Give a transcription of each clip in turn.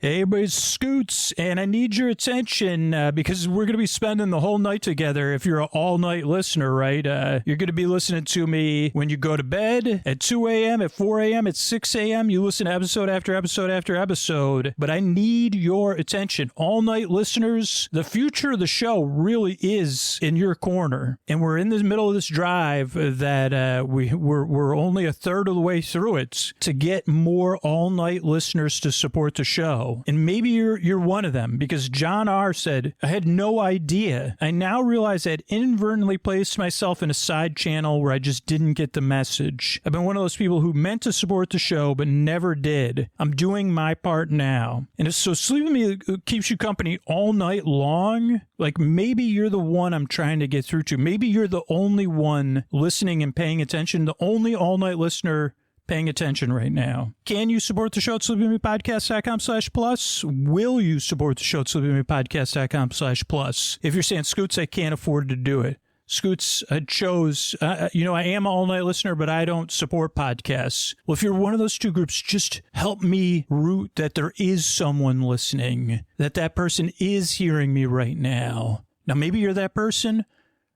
Hey, everybody, it's Scoots, and I need your attention because we're going to be spending the whole night together. If you're an all-night listener, right? You're going to be listening to me when you go to bed, at 2 a.m., at 4 a.m., at 6 a.m. You listen to episode after episode after episode, but I need your attention. All-night listeners, the future of the show really is in your corner, and we're in the middle of this drive that we're only a third of the way through it to get more all-night listeners to support the show. And maybe you're one of them, because John R. said, I had no idea. I now realize I had inadvertently placed myself in a side channel where I just didn't get the message. I've been one of those people who meant to support the show but never did. I'm doing my part now. And so Sleep With Me keeps you company all night long. Like, maybe you're the one I'm trying to get through to. Maybe you're the only one listening and paying attention, the only all-night listener paying attention right now. Can you support the show at sleepwithmepodcast.com/plus? Will you support the show at sleepwithmepodcast.com/plus? If you're saying, Scoots, I can't afford to do it. Scoots, I chose, I am an all-night listener, but I don't support podcasts. Well, if you're one of those two groups, just help me root that there is someone listening, that person is hearing me right now. Now, maybe you're that person,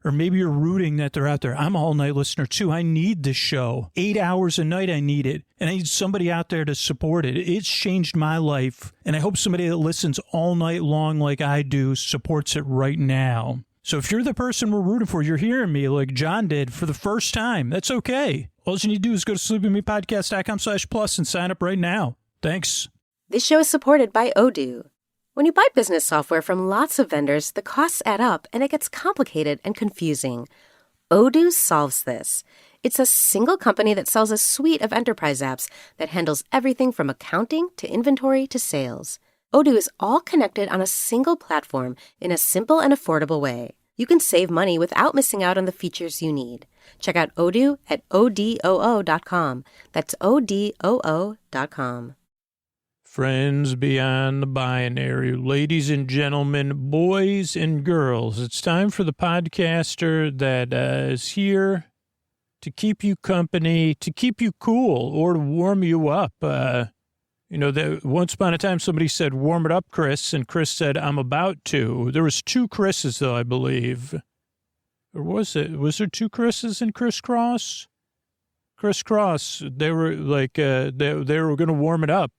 or maybe you're rooting that they're out there. I'm an all-night listener, too. I need this show. 8 hours a night, I need it. And I need somebody out there to support it. It's changed my life. And I hope somebody that listens all night long like I do supports it right now. So if you're the person we're rooting for, you're hearing me like John did for the first time, that's okay. All you need to do is go to sleepwithmepodcast.com/plus and sign up right now. Thanks. This show is supported by Odoo. When you buy business software from lots of vendors, the costs add up and it gets complicated and confusing. Odoo solves this. It's a single company that sells a suite of enterprise apps that handles everything from accounting to inventory to sales. Odoo is all connected on a single platform in a simple and affordable way. You can save money without missing out on the features you need. Check out Odoo at odoo.com. That's odoo.com. Friends beyond the binary, ladies and gentlemen, boys and girls, it's time for the podcaster that is here to keep you company, to keep you cool, or to warm you up. Once upon a time somebody said, warm it up, Chris, and Chris said, I'm about to. There was two Chris's, though, I believe. Or was it? Was there two Chris's in Crisscross? Crisscross, they were like, they were going to warm it up.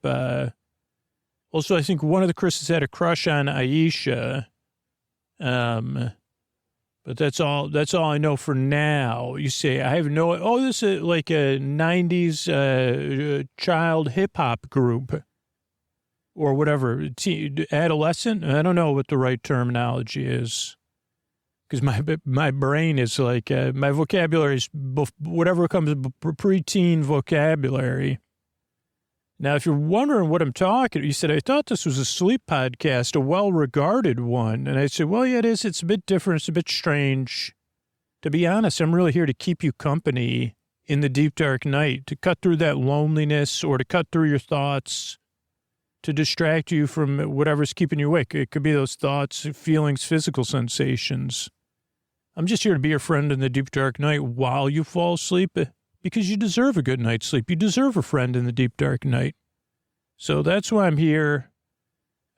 Also, I think one of the Chris's had a crush on Aisha. But that's all I know for now. You say, I have this is like a 90s child hip-hop group or whatever, adolescent. I don't know what the right terminology is, because my brain is like, my vocabulary is whatever comes preteen vocabulary. Now, if you're wondering what I'm talking, you said, I thought this was a sleep podcast, a well-regarded one. And I said, well, yeah, it is. It's a bit different. It's a bit strange. To be honest, I'm really here to keep you company in the deep, dark night, to cut through that loneliness or to cut through your thoughts, to distract you from whatever's keeping you awake. It could be those thoughts, feelings, physical sensations. I'm just here to be your friend in the deep, dark night while you fall asleep, because you deserve a good night's sleep. You deserve a friend in the deep, dark night. So that's why I'm here.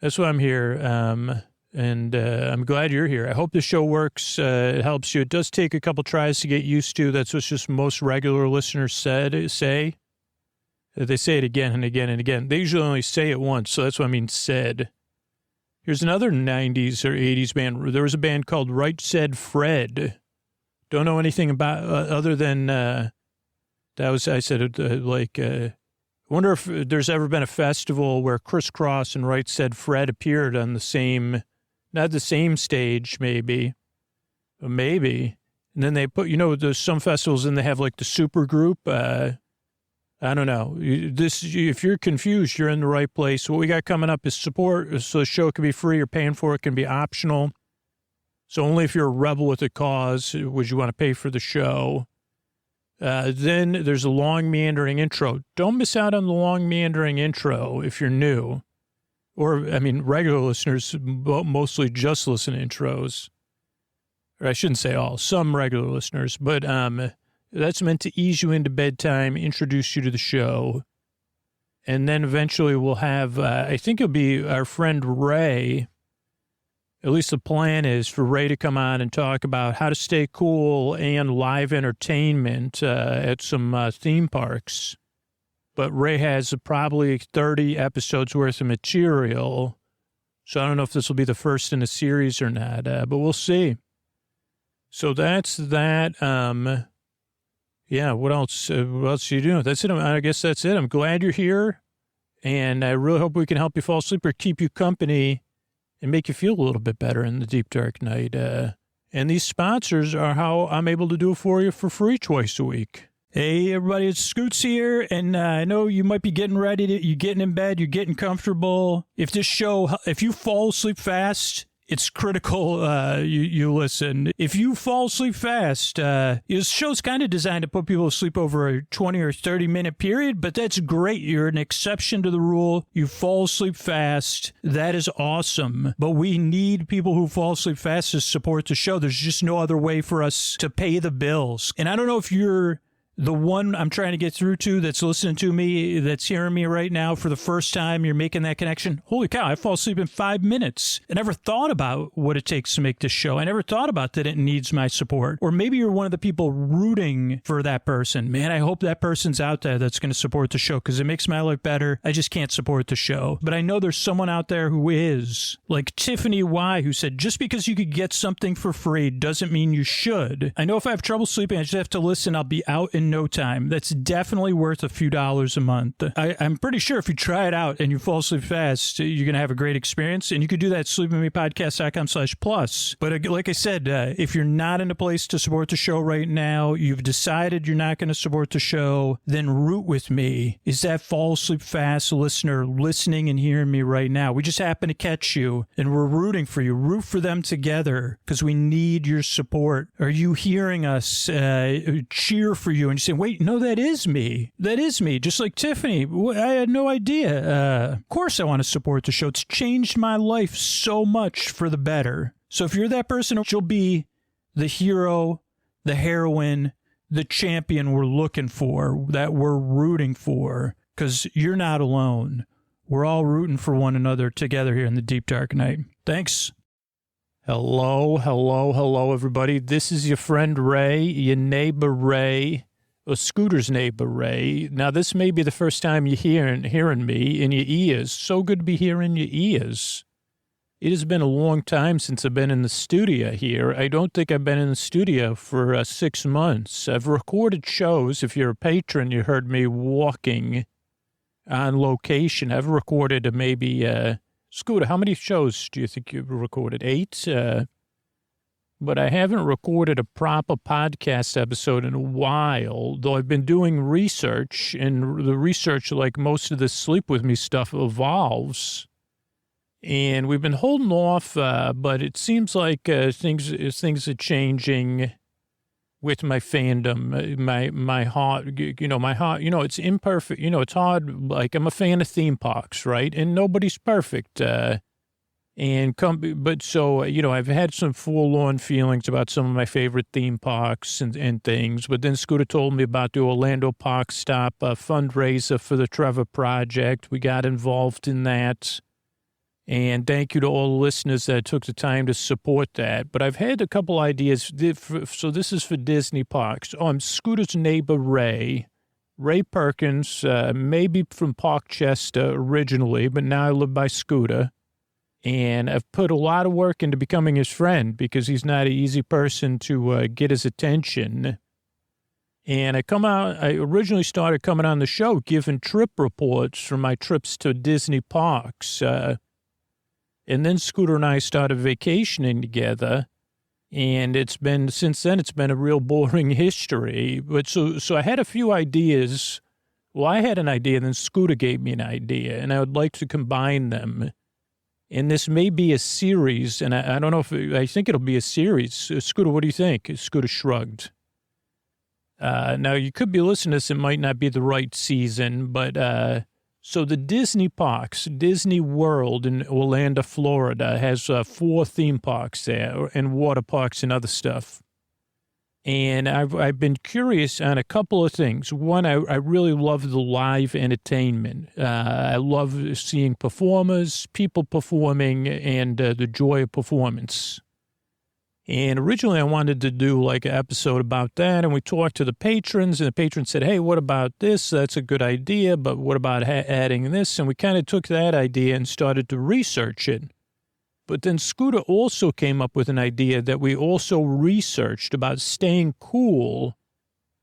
And I'm glad you're here. I hope the show works. It helps you. It does take a couple tries to get used to. That's what just most regular listeners say. They say it again and again and again. They usually only say it once, so that's what I mean said. Here's another 90s or 80s band. There was a band called Right Said Fred. Don't know anything about other than... I wonder if there's ever been a festival where Crisscross and Right Said Fred appeared on the same, not the same stage, maybe. And then they put, there's some festivals and they have like the super group. I don't know. If you're confused, you're in the right place. What we got coming up is support. So the show can be free, or paying for it can be optional. So only if you're a rebel with a cause would you want to pay for the show. Then there's a long meandering intro. Don't miss out on the long meandering intro if you're new. Or, regular listeners mostly just listen to intros. Or I shouldn't say all, some regular listeners. But that's meant to ease you into bedtime, introduce you to the show. And then eventually we'll have, I think it'll be our friend Ray. At least the plan is for Ray to come on and talk about how to stay cool and live entertainment at some theme parks. But Ray has probably 30 episodes worth of material. So I don't know if this will be the first in a series or not, but we'll see. So that's that. Yeah, what else? What else are you doing? That's it. I guess that's it. I'm glad you're here. And I really hope we can help you fall asleep or keep you company and make you feel a little bit better in the deep, dark night. And these sponsors are how I'm able to do it for you for free twice a week. Hey, everybody, it's Scoots here, and I know you might be getting ready. You're getting in bed. You're getting comfortable. If you fall asleep fast, it's critical you listen. If you fall asleep fast, this show's kind of designed to put people to sleep over a 20 or 30-minute period, but that's great. You're an exception to the rule. You fall asleep fast. That is awesome. But we need people who fall asleep fast to support the show. There's just no other way for us to pay the bills. And I don't know if you're the one I'm trying to get through to that's listening to me, that's hearing me right now for the first time, you're making that connection. Holy cow, I fall asleep in 5 minutes. I never thought about what it takes to make this show. I never thought about that it needs my support. Or maybe you're one of the people rooting for that person. Man, I hope that person's out there that's going to support the show because it makes my life better. I just can't support the show. But I know there's someone out there who is. Like Tiffany Y, who said, just because you could get something for free doesn't mean you should. I know if I have trouble sleeping, I just have to listen. I'll be out in no time. That's definitely worth a few dollars a month. I'm pretty sure if you try it out and you fall asleep fast, you're going to have a great experience. And you could do that at sleepwithmepodcast.com/plus. But like I said, if you're not in a place to support the show right now, you've decided you're not going to support the show, then root with me. Is that fall asleep fast listener listening and hearing me right now? We just happen to catch you and we're rooting for you. Root for them together because we need your support. Are you hearing us cheer for you and you say, wait, no, that is me. That is me. Just like Tiffany. I had no idea. Of course I want to support the show. It's changed my life so much for the better. So if you're that person, you'll be the hero, the heroine, the champion we're looking for, that we're rooting for, because you're not alone. We're all rooting for one another together here in the deep, dark night. Thanks. Hello, everybody. This is your friend Ray, your neighbor Ray. Scooter's neighbor, Ray. Now, this may be the first time you're hearing me in your ears. So good to be here in your ears. It has been a long time since I've been in the studio here. I don't think I've been in the studio for 6 months. I've recorded shows. If you're a patron, you heard me walking on location. I've recorded maybe, Scooter, how many shows do you think you've recorded? 8? But I haven't recorded a proper podcast episode in a while, though I've been doing research, and the research, like most of the Sleep With Me stuff, evolves. And we've been holding off, but it seems like things are changing with my fandom, my heart, my heart, it's imperfect, it's hard. Like, I'm a fan of theme parks, right? And nobody's perfect. I've had some forlorn feelings about some of my favorite theme parks and things. But then Scooter told me about the Orlando Park Stop fundraiser for the Trevor Project. We got involved in that. And thank you to all the listeners that took the time to support that. But I've had a couple ideas. So this is for Disney parks. Oh, I'm Scooter's neighbor, Ray Perkins, maybe from Parkchester originally, but now I live by Scooter. And I've put a lot of work into becoming his friend because he's not an easy person to get his attention. And I originally started coming on the show giving trip reports from my trips to Disney parks. And then Scooter and I started vacationing together. And since then, it's been a real boring history. But so I had a few ideas. Well, I had an idea, then Scooter gave me an idea, and I would like to combine them. And this may be a series, and I don't know I think it'll be a series. Scooter, what do you think? Scooter shrugged. Now, you could be listening to this. It might not be the right season, but so the Disney parks, Disney World in Orlando, Florida, has 4 theme parks there and water parks and other stuff. And I've been curious on a couple of things. One, I really love the live entertainment. I love seeing performers, people performing, and the joy of performance. And originally I wanted to do like an episode about that. And we talked to the patrons, and the patrons said, hey, what about this? That's a good idea. But what about adding this? And we kind of took that idea and started to research it. But then Scooter also came up with an idea that we also researched about staying cool.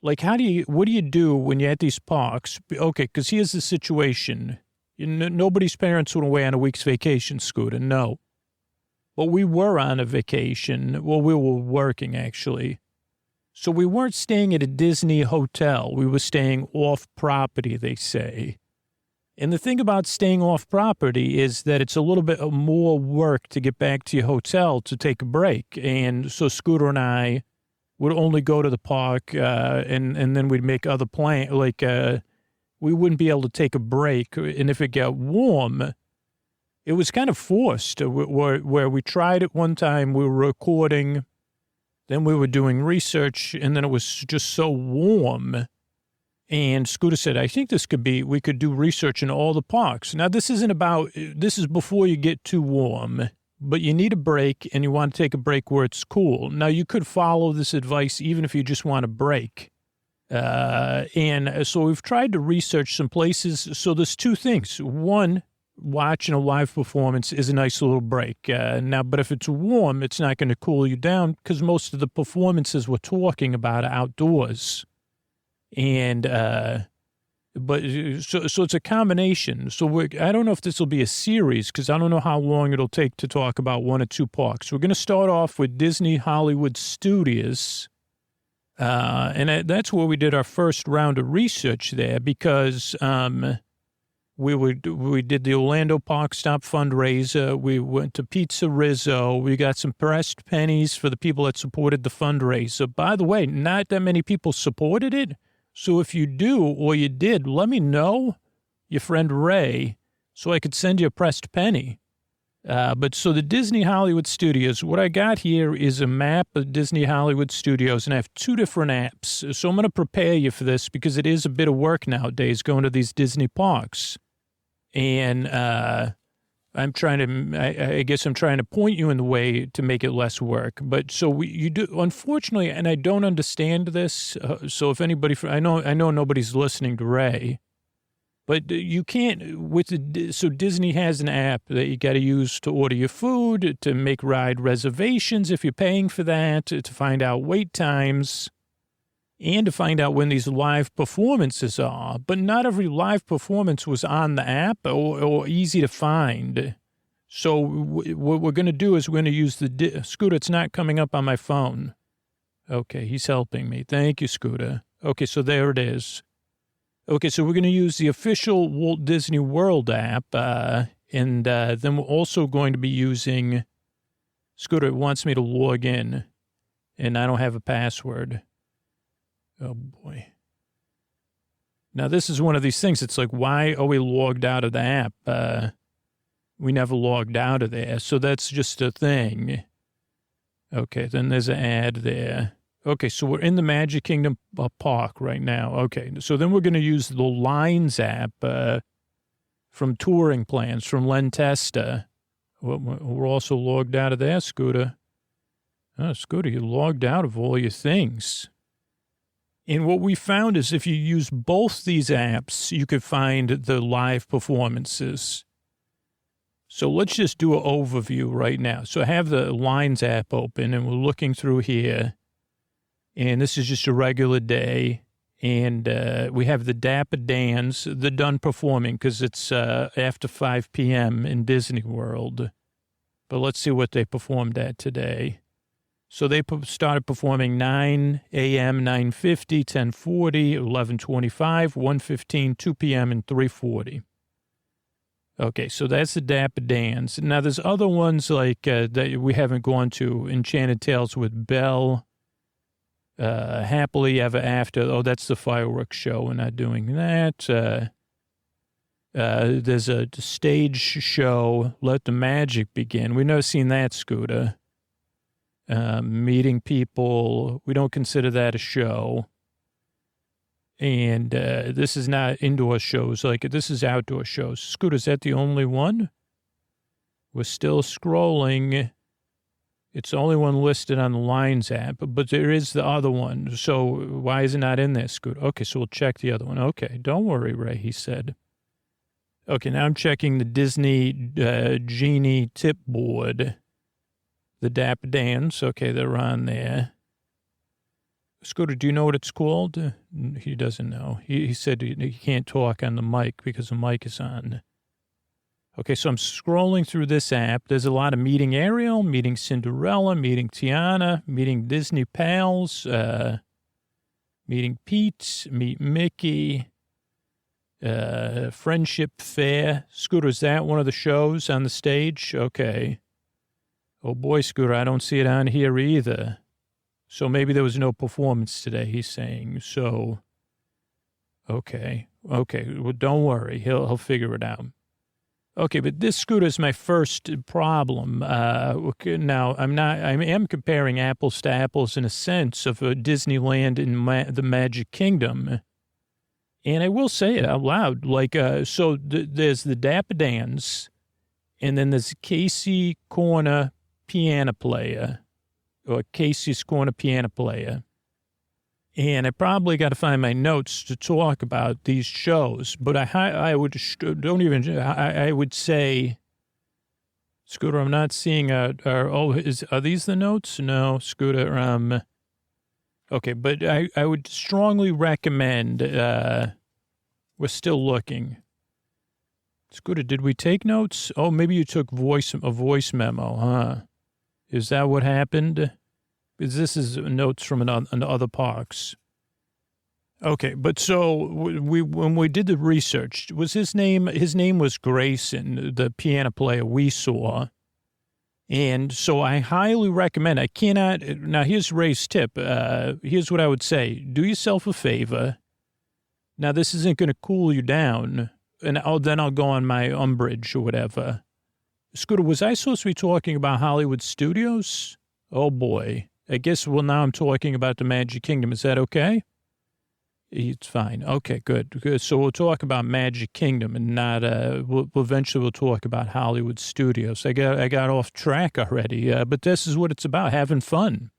Like, what do you do when you're at these parks? Okay, because here's the situation. Nobody's parents went away on a week's vacation, Scooter, no. But we were on a vacation. Well, we were working, actually. So we weren't staying at a Disney hotel. We were staying off property, they say. And the thing about staying off property is that it's a little bit more work to get back to your hotel to take a break. And so Scooter and I would only go to the park and then we'd make other plans. Like we wouldn't be able to take a break. And if it got warm, it was kind of forced where we tried it one time. We were recording, then we were doing research, and then it was just so warm. And Scooter said, I think we could do research in all the parks. Now, this is before you get too warm, but you need a break and you want to take a break where it's cool. Now, you could follow this advice even if you just want a break. And so we've tried to research some places. So there's two things. One, watching a live performance is a nice little break. But if it's warm, it's not going to cool you down because most of the performances we're talking about are outdoors. And, so it's a combination. So I don't know if this will be a series because I don't know how long it'll take to talk about one or two parks. We're going to start off with Disney Hollywood Studios. And that's where we did our first round of research there because, we did the Orlando Park Stop fundraiser. We went to Pizza Rizzo. We got some pressed pennies for the people that supported the fundraiser. By the way, not that many people supported it. So if you do, or you did, let me know, your friend Ray, so I could send you a pressed penny. So the Disney Hollywood Studios, what I got here is a map of Disney Hollywood Studios, and I have two different apps. So I'm going to prepare you for this because it is a bit of work nowadays going to these Disney parks. And I guess I'm trying to point you in the way to make it less work. But so you do, unfortunately, and I don't understand this. So if anybody, I know nobody's listening to Ray, but you can't so Disney has an app that you got to use to order your food, to make ride reservations if you're paying for that, to find out wait times, and to find out when these live performances are. But not every live performance was on the app or easy to find. So what we're going to do is we're going to use Scooter, it's not coming up on my phone. Okay, he's helping me. Thank you, Scooter. Okay, so there it is. Okay, so we're going to use the official Walt Disney World app, and then we're also going to be using, Scooter wants me to log in, and I don't have a password. Oh, boy. Now, this is one of these things. It's like, why are we logged out of the app? We never logged out of there. So that's just a thing. Okay, then there's an ad there. Okay, so we're in the Magic Kingdom park right now. Okay, so then we're going to use the Lines app from Touring Plans from Len Testa. We're also logged out of there, Scooter. Oh, Scooter, you logged out of all your things. And what we found is if you use both these apps, you could find the live performances. So let's just do an overview right now. So I have the Lines app open, and we're looking through here. And this is just a regular day. And we have the Dapper Dans. They're done performing because it's after 5 p.m. in Disney World. But let's see what they performed at today. So they started performing 9 a.m., 9:50, 10:40, 11:25, 1:15, 2 p.m., and 3:40. Okay, so that's the Dapper Dans. Now, there's other ones like that we haven't gone to. Enchanted Tales with Belle, Happily Ever After. Oh, that's the fireworks show. We're not doing that. There's a stage show, Let the Magic Begin. We've never seen that, Scooter. meeting people. We don't consider that a show. And this is not indoor shows. Like, this is outdoor shows. Scooter, is that the only one? We're still scrolling. It's the only one listed on the Lines app, but there is the other one. So why is it not in there, Scooter? Okay, so we'll check the other one. Okay, don't worry, Ray, he said. Okay, now I'm checking the Disney Genie tip board. The Dapper Dans. Okay, they're on there. Scooter, do you know what it's called? He doesn't know. He said he can't talk on the mic because the mic is on. Okay, so I'm scrolling through this app. There's a lot of meeting Ariel, meeting Cinderella, meeting Tiana, meeting Disney pals, meeting Pete, meet Mickey, Friendship Fair. Scooter, is that one of the shows on the stage? Okay. Oh boy, Scooter, I don't see it on here either. So maybe there was no performance today, he's saying. So, okay. Well, don't worry. He'll figure it out. Okay, but this, Scooter, is my first problem. Now, I am comparing apples to apples in a sense of Disneyland and the Magic Kingdom. And I will say it out loud. Like, so there's the Dapper Dans, and then there's Casey Corner piano player, or Casey's Corner piano player. And I probably got to find my notes to talk about these shows, but I would say, Scooter, I'm not seeing are these the notes? No, Scooter, okay, but I would strongly recommend, we're still looking. Scooter, did we take notes? Oh, maybe you took a voice memo, huh? Is that what happened? Because this is notes from other parks. Okay, but so when we did the research, was his name was Grayson, the piano player we saw. And so I highly recommend, now here's Ray's tip. Here's what I would say. Do yourself a favor. Now this isn't going to cool you down, and then I'll go on my umbrage or whatever. Scooter, was I supposed to be talking about Hollywood Studios? Oh boy. I guess, well, now I'm talking about the Magic Kingdom. Is that okay? It's fine. Okay, good. So we'll talk about Magic Kingdom and not, eventually we'll talk about Hollywood Studios. I got off track already, but this is what it's about, having fun.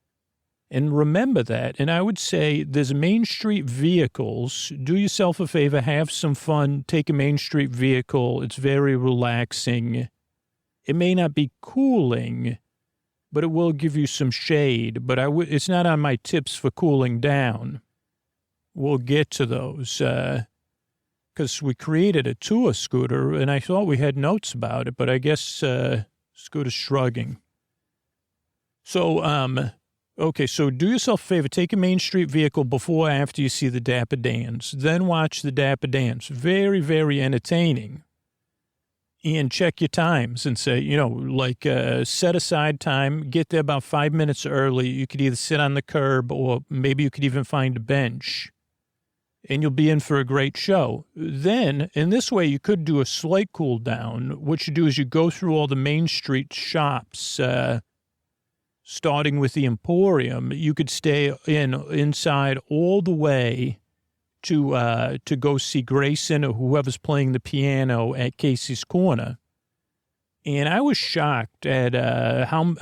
And remember that. And I would say there's Main Street vehicles. Do yourself a favor, have some fun, take a Main Street vehicle. It's very relaxing. It may not be cooling, but it will give you some shade. But it's not on my tips for cooling down. We'll get to those because we created a tour, Scooter, and I thought we had notes about it, but I guess Scooter's shrugging. So, okay, so do yourself a favor. Take a Main Street vehicle before or after you see the Dapper Dans. Then watch the Dapper Dans. Very, very entertaining. And check your times and say, set aside time, get there about 5 minutes early. You could either sit on the curb or maybe you could even find a bench and you'll be in for a great show. Then, in this way, you could do a slight cool down. What you do is you go through all the Main Street shops, starting with the Emporium. You could stay inside all the way to go see Grayson or whoever's playing the piano at Casey's Corner. And I was shocked at how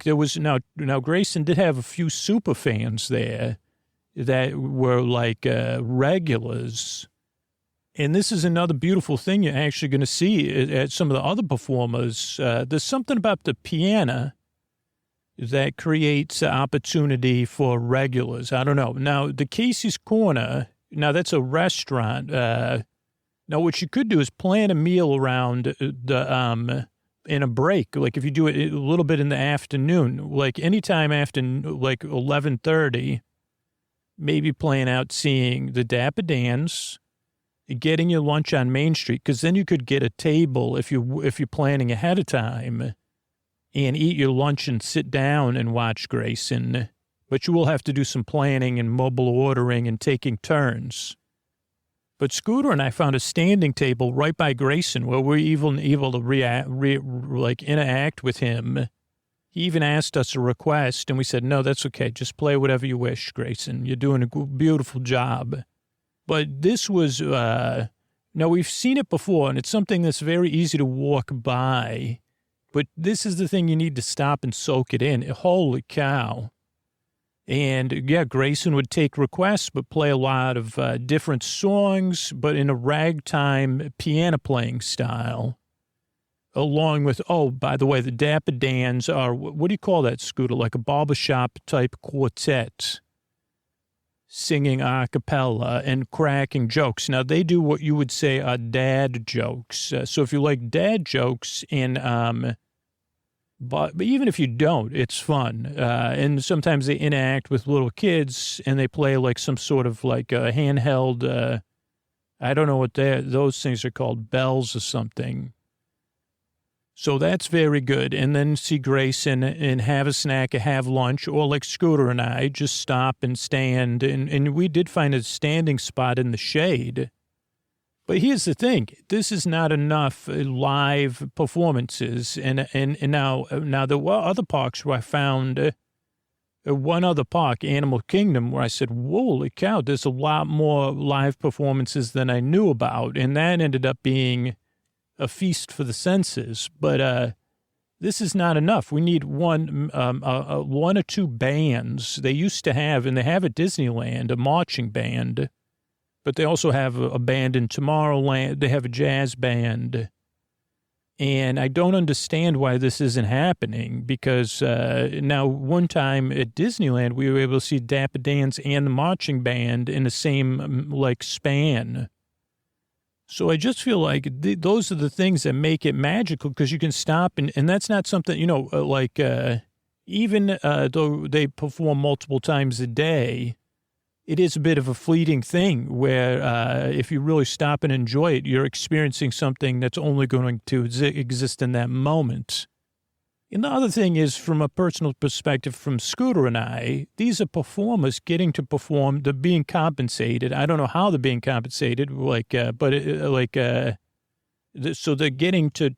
there was now Grayson did have a few super fans there that were regulars. And this is another beautiful thing you're actually going to see at some of the other performers. There's something about the piano that creates an opportunity for regulars. I don't know. Now, the Casey's Corner, now that's a restaurant. Now, what you could do is plan a meal around the in a break. Like if you do it a little bit in the afternoon, like anytime after 11:30, maybe plan out seeing the Dapper Dans, getting your lunch on Main Street, because then you could get a table if you're planning ahead of time, and eat your lunch and sit down and watch Grayson. But you will have to do some planning and mobile ordering and taking turns. But Scooter and I found a standing table right by Grayson where we're even able to interact with him. He even asked us a request, and we said, no, that's okay. Just play whatever you wish, Grayson. You're doing a beautiful job. But this was, now we've seen it before, and it's something that's very easy to walk by. But this is the thing you need to stop and soak it in. Holy cow. And, yeah, Grayson would take requests, but play a lot of different songs, but in a ragtime piano playing style. Along with, oh, by the way, the Dapper Dans are, what do you call that, Scooter? Like a barbershop type quartet, singing a cappella and cracking jokes. Now, they do what you would say are dad jokes. So if you like dad jokes, but even if you don't, it's fun. And sometimes they interact with little kids and they play like some sort of like a handheld, I don't know what those things are called, bells or something. So that's very good. And then see Grayson and have a snack, have lunch, or like Scooter and I just stop and stand. And we did find a standing spot in the shade. But here's the thing. This is not enough live performances. And now there were other parks where I found one other park, Animal Kingdom, where I said, holy cow, there's a lot more live performances than I knew about. And that ended up being a feast for the senses, but this is not enough. We need one or two bands. They used to have, and they have at Disneyland, a marching band, but they also have a band in Tomorrowland. They have a jazz band, and I don't understand why this isn't happening, because now one time at Disneyland, we were able to see Dapper Dans and the marching band in the same, like, span. So I just feel like those are the things that make it magical, because you can stop and that's not something, even though they perform multiple times a day, it is a bit of a fleeting thing where if you really stop and enjoy it, you're experiencing something that's only going to exist in that moment. And the other thing is, from a personal perspective, from Scooter and I, these are performers getting to perform. They're being compensated. I don't know how they're being compensated, so they're getting to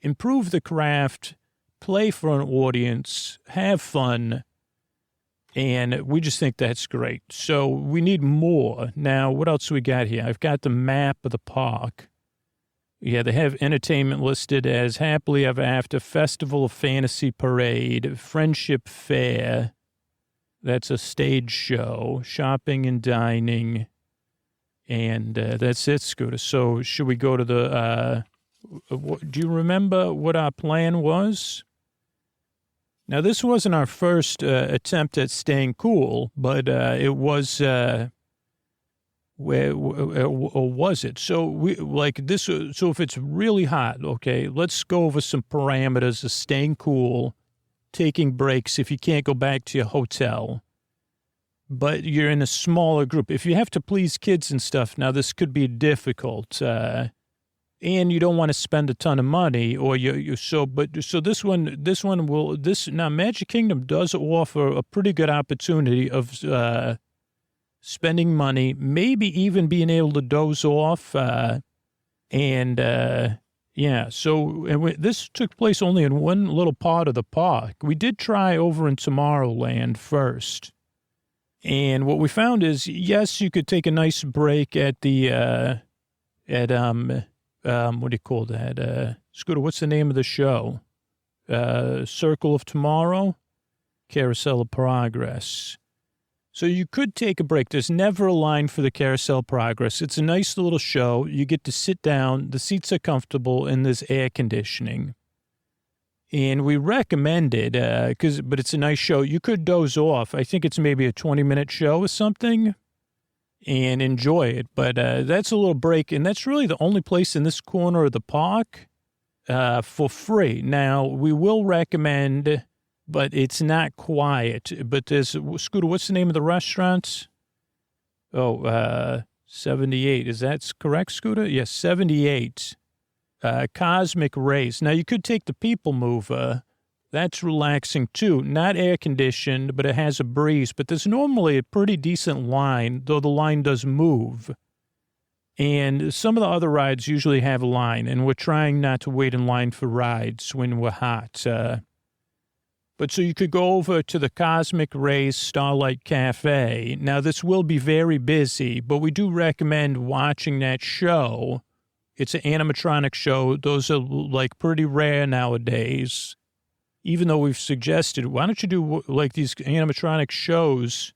improve the craft, play for an audience, have fun, and we just think that's great. So we need more. Now, what else we got here? I've got the map of the park. Yeah, they have entertainment listed as Happily Ever After, Festival of Fantasy Parade, Friendship Fair. That's a stage show, shopping and dining. And that's it, Scooter. So should we go to the, do you remember what our plan was? Now, this wasn't our first attempt at staying cool, but it was... or was it? So we like this. So if it's really hot, okay, let's go over some parameters of staying cool, taking breaks if you can't go back to your hotel, but you're in a smaller group. If you have to please kids and stuff, now this could be difficult, and you don't want to spend a ton of money, or so this one will now Magic Kingdom does offer a pretty good opportunity of spending money, maybe even being able to doze off. So this took place only in one little part of the park. We did try over in Tomorrowland first. And what we found is, yes, you could take a nice break at the, what do you call that? Scooter, what's the name of the show? Circle of Tomorrow? Carousel of Progress. So you could take a break. There's never a line for the Carousel Progress. It's a nice little show. You get to sit down. The seats are comfortable, and there's air conditioning. And we recommend it, but it's a nice show. You could doze off. I think it's maybe a 20-minute show or something, and enjoy it. But that's a little break, and that's really the only place in this corner of the park for free. Now, we will recommend... but it's not quiet. But there's, Scooter, what's the name of the restaurant? 78. Is that correct, Scooter? Yes, 78. Cosmic Rays. Now, you could take the People Mover. That's relaxing, too. Not air-conditioned, but it has a breeze. But there's normally a pretty decent line, though the line does move. And some of the other rides usually have a line, and we're trying not to wait in line for rides when we're hot. But so you could go over to the Cosmic Rays Starlight Cafe. Now, this will be very busy, but we do recommend watching that show. It's an animatronic show. Those are like pretty rare nowadays. Even though we've suggested, why don't you do like these animatronic shows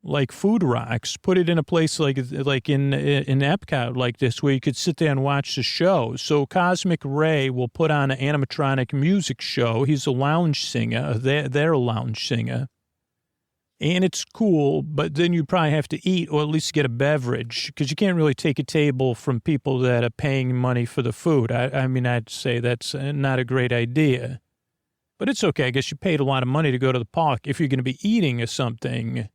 like Food Rocks? Put it in a place like in Epcot like this where you could sit there and watch the show. So Cosmic Ray will put on an animatronic music show. He's a lounge singer. They're a lounge singer. And it's cool, but then you probably have to eat or at least get a beverage because you can't really take a table from people that are paying money for the food. I mean, I'd say that's not a great idea. But it's okay. I guess you paid a lot of money to go to the park if you're going to be eating or something.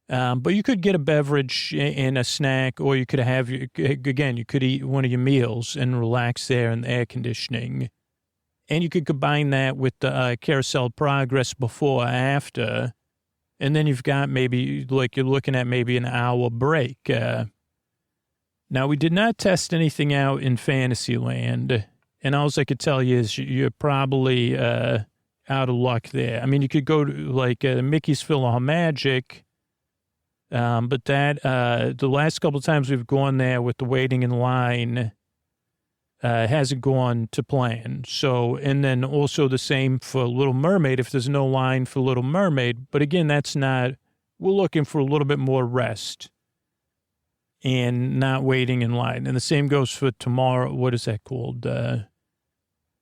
But you could get a beverage and a snack, or you could have, again, you could eat one of your meals and relax there in the air conditioning. And you could combine that with the Carousel Progress before or after. And then you've got maybe, like you're looking at maybe an hour break. Now, we did not test anything out in Fantasyland. And all I could tell you is you're probably out of luck there. I mean, you could go to like Mickey's PhilharMagic. But that, the last couple of times we've gone there with the waiting in line, hasn't gone to plan. So, and then also the same for Little Mermaid, if there's no line for Little Mermaid. But again, that's not, we're looking for a little bit more rest and not waiting in line. And the same goes for tomorrow. What is that called?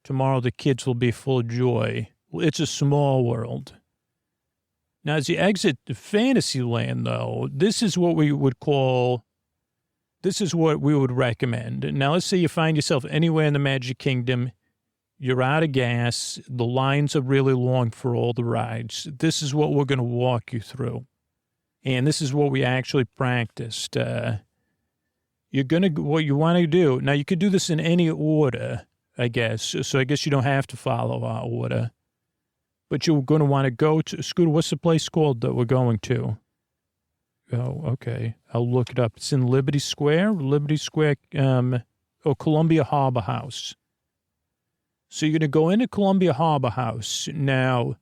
Tomorrow the kids will be full of joy. It's a Small World. Now, as you exit Fantasyland, though, this is what we would recommend. Now, let's say you find yourself anywhere in the Magic Kingdom, you're out of gas, the lines are really long for all the rides. This is what we're going to walk you through. And this is what we actually practiced. What you want to do, now you could do this in any order, I guess. So I guess you don't have to follow our order. But you're going to want to go to, Scooter, what's the place called that we're going to? Oh, okay. I'll look it up. It's in Liberty Square, Columbia Harbor House. So you're going to go into Columbia Harbor House. Now,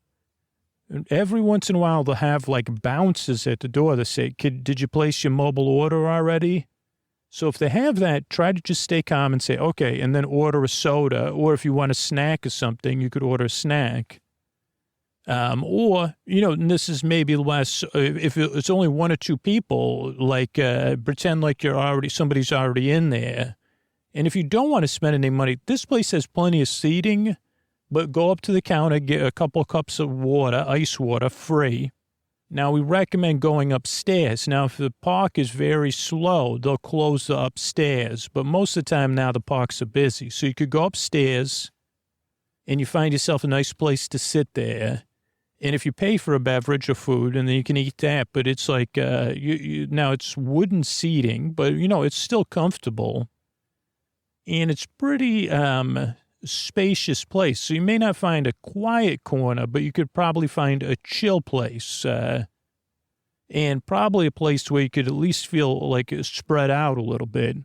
every once in a while, they'll have like bounces at the door that say, did you place your mobile order already? So if they have that, try to just stay calm and say, okay, and then order a soda. Or if you want a snack or something, you could order a snack. Or, and this is maybe less, if it's only one or two people, like, pretend like somebody's already in there. And if you don't want to spend any money, this place has plenty of seating, but go up to the counter, get a couple of cups of water, ice water, free. Now, we recommend going upstairs. Now, if the park is very slow, they'll close the upstairs. But most of the time now, the parks are busy. So you could go upstairs and you find yourself a nice place to sit there. And if you pay for a beverage or food, and then you can eat that, but it's like, now it's wooden seating, but, it's still comfortable. And it's pretty spacious place. So you may not find a quiet corner, but you could probably find a chill place. And probably a place where you could at least feel like it's spread out a little bit.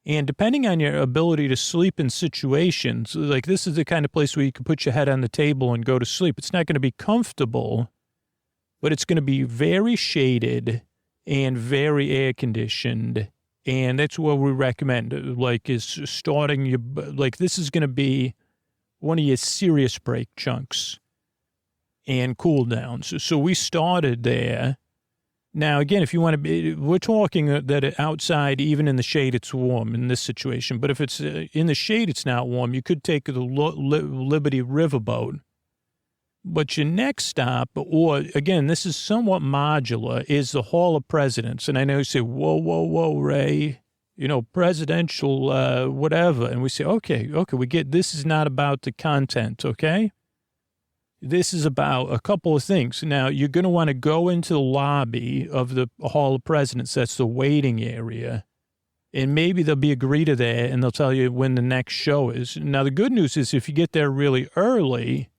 And depending on your ability to sleep in situations, like this is the kind of place where you can put your head on the table and go to sleep. It's not going to be comfortable, but it's going to be very shaded and very air conditioned. And that's what we recommend, like is starting your, like this is going to be one of your serious break chunks and cool downs. So we started there. Now, again, if you want to be, we're talking that outside, even in the shade, it's warm in this situation. But if it's in the shade, it's not warm. You could take the Liberty Riverboat. But your next stop, or again, this is somewhat modular, is the Hall of Presidents. And I know you say, whoa, Ray, presidential, whatever. And we say, okay, we get, this is not about the content, okay? This is about a couple of things. Now, you're going to want to go into the lobby of the Hall of Presidents. That's the waiting area. And maybe there'll be a greeter there, and they'll tell you when the next show is. Now, the good news is if you get there really early,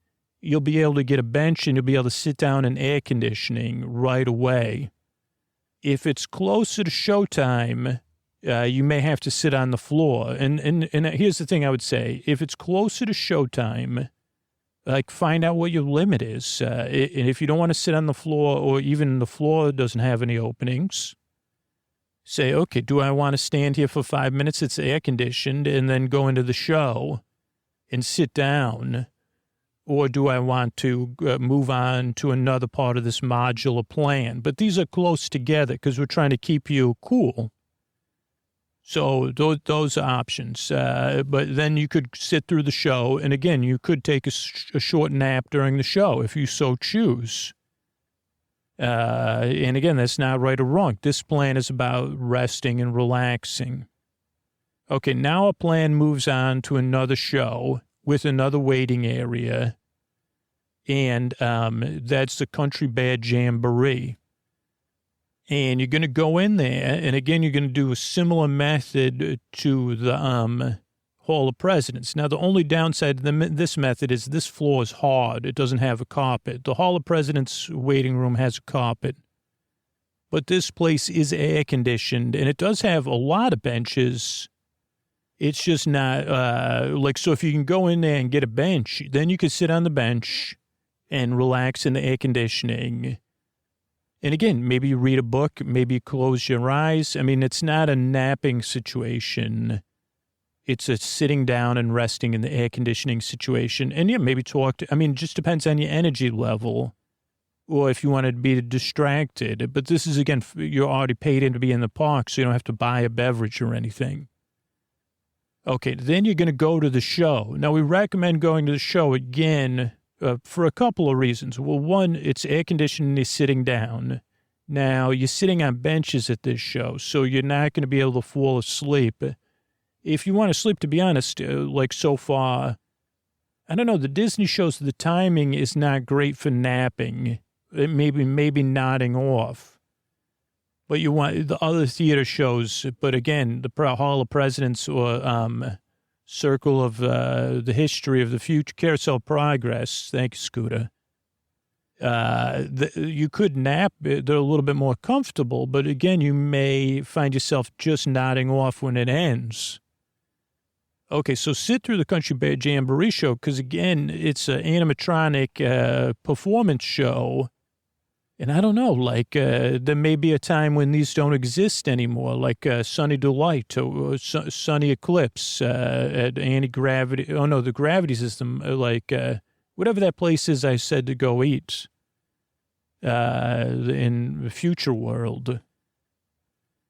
you'll be able to get a bench and you'll be able to sit down in air conditioning right away. If it's closer to showtime, you may have to sit on the floor. And here's the thing I would say. If it's closer to showtime, Like, find out what your limit is. And if you don't want to sit on the floor, or even the floor doesn't have any openings, say, okay, do I want to stand here for 5 minutes? It's air conditioned, and then go into the show and sit down. Or do I want to move on to another part of this modular plan? But these are close together because we're trying to keep you cool. So those are options. But then you could sit through the show. And again, you could take a short nap during the show if you so choose. And again, that's not right or wrong. This plan is about resting and relaxing. Okay, now a plan moves on to another show with another waiting area. And that's the Country Bear Jamboree. And you're going to go in there, and again, you're going to do a similar method to the Hall of Presidents. Now, the only downside to this method is this floor is hard. It doesn't have a carpet. The Hall of Presidents waiting room has a carpet. But this place is air conditioned, and it does have a lot of benches. It's just not, so if you can go in there and get a bench, then you can sit on the bench and relax in the air conditioning. And again, maybe you read a book, maybe you close your eyes. I mean, it's not a napping situation. It's a sitting down and resting in the air conditioning situation. And yeah, maybe it just depends on your energy level, or if you want to be distracted. But this is, again, you're already paid in to be in the park, so you don't have to buy a beverage or anything. Okay, then you're going to go to the show. Now, we recommend going to the show again for a couple of reasons. Well, one, it's air conditioned and you're sitting down. Now, you're sitting on benches at this show, so you're not going to be able to fall asleep. If you want to sleep, to be honest, like so far, I don't know, the Disney shows, the timing is not great for napping. It maybe nodding off. But you want the other theater shows, but again, the Hall of Presidents or Circle of the History of the Future, Carousel of Progress, thank you, Scooter. You could nap, they're a little bit more comfortable, but again, you may find yourself just nodding off when it ends. Okay, so sit through the Country Bear Jamboree show, because again, it's an animatronic performance show. And I don't know, there may be a time when these don't exist anymore, like Sunny Delight or Sunny Eclipse at anti-gravity. Oh, no, the gravity system, whatever that place is I said to go eat in the future world.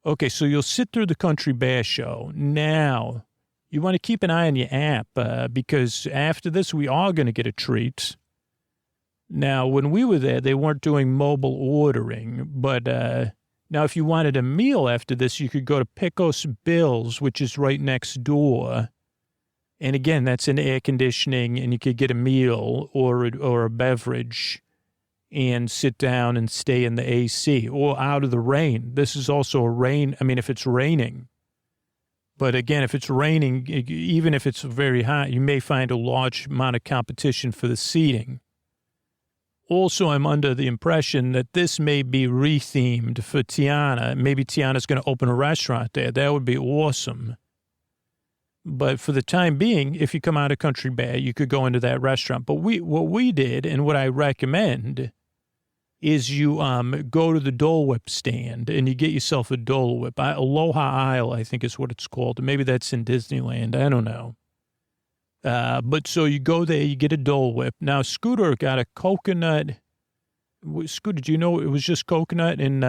Okay, so you'll sit through the Country Bear show. Now, you want to keep an eye on your app because after this, we are going to get a treat. Now, when we were there, they weren't doing mobile ordering, but now if you wanted a meal after this, you could go to Picos Bill's, which is right next door. And again, that's in air conditioning, and you could get a meal or a beverage and sit down and stay in the AC or out of the rain. This is also if it's raining. But again, if it's raining, even if it's very hot, you may find a large amount of competition for the seating. Also, I'm under the impression that this may be rethemed for Tiana. Maybe Tiana's going to open a restaurant there. That would be awesome. But for the time being, if you come out of Country Bear, you could go into that restaurant. But what we did, and what I recommend, is you go to the Dole Whip stand and you get yourself a Dole Whip. Aloha Isle, I think is what it's called. Maybe that's in Disneyland. I don't know. But so you go there, you get a Dole Whip. Now, Scooter got a coconut. Scooter, do you know it was just coconut and,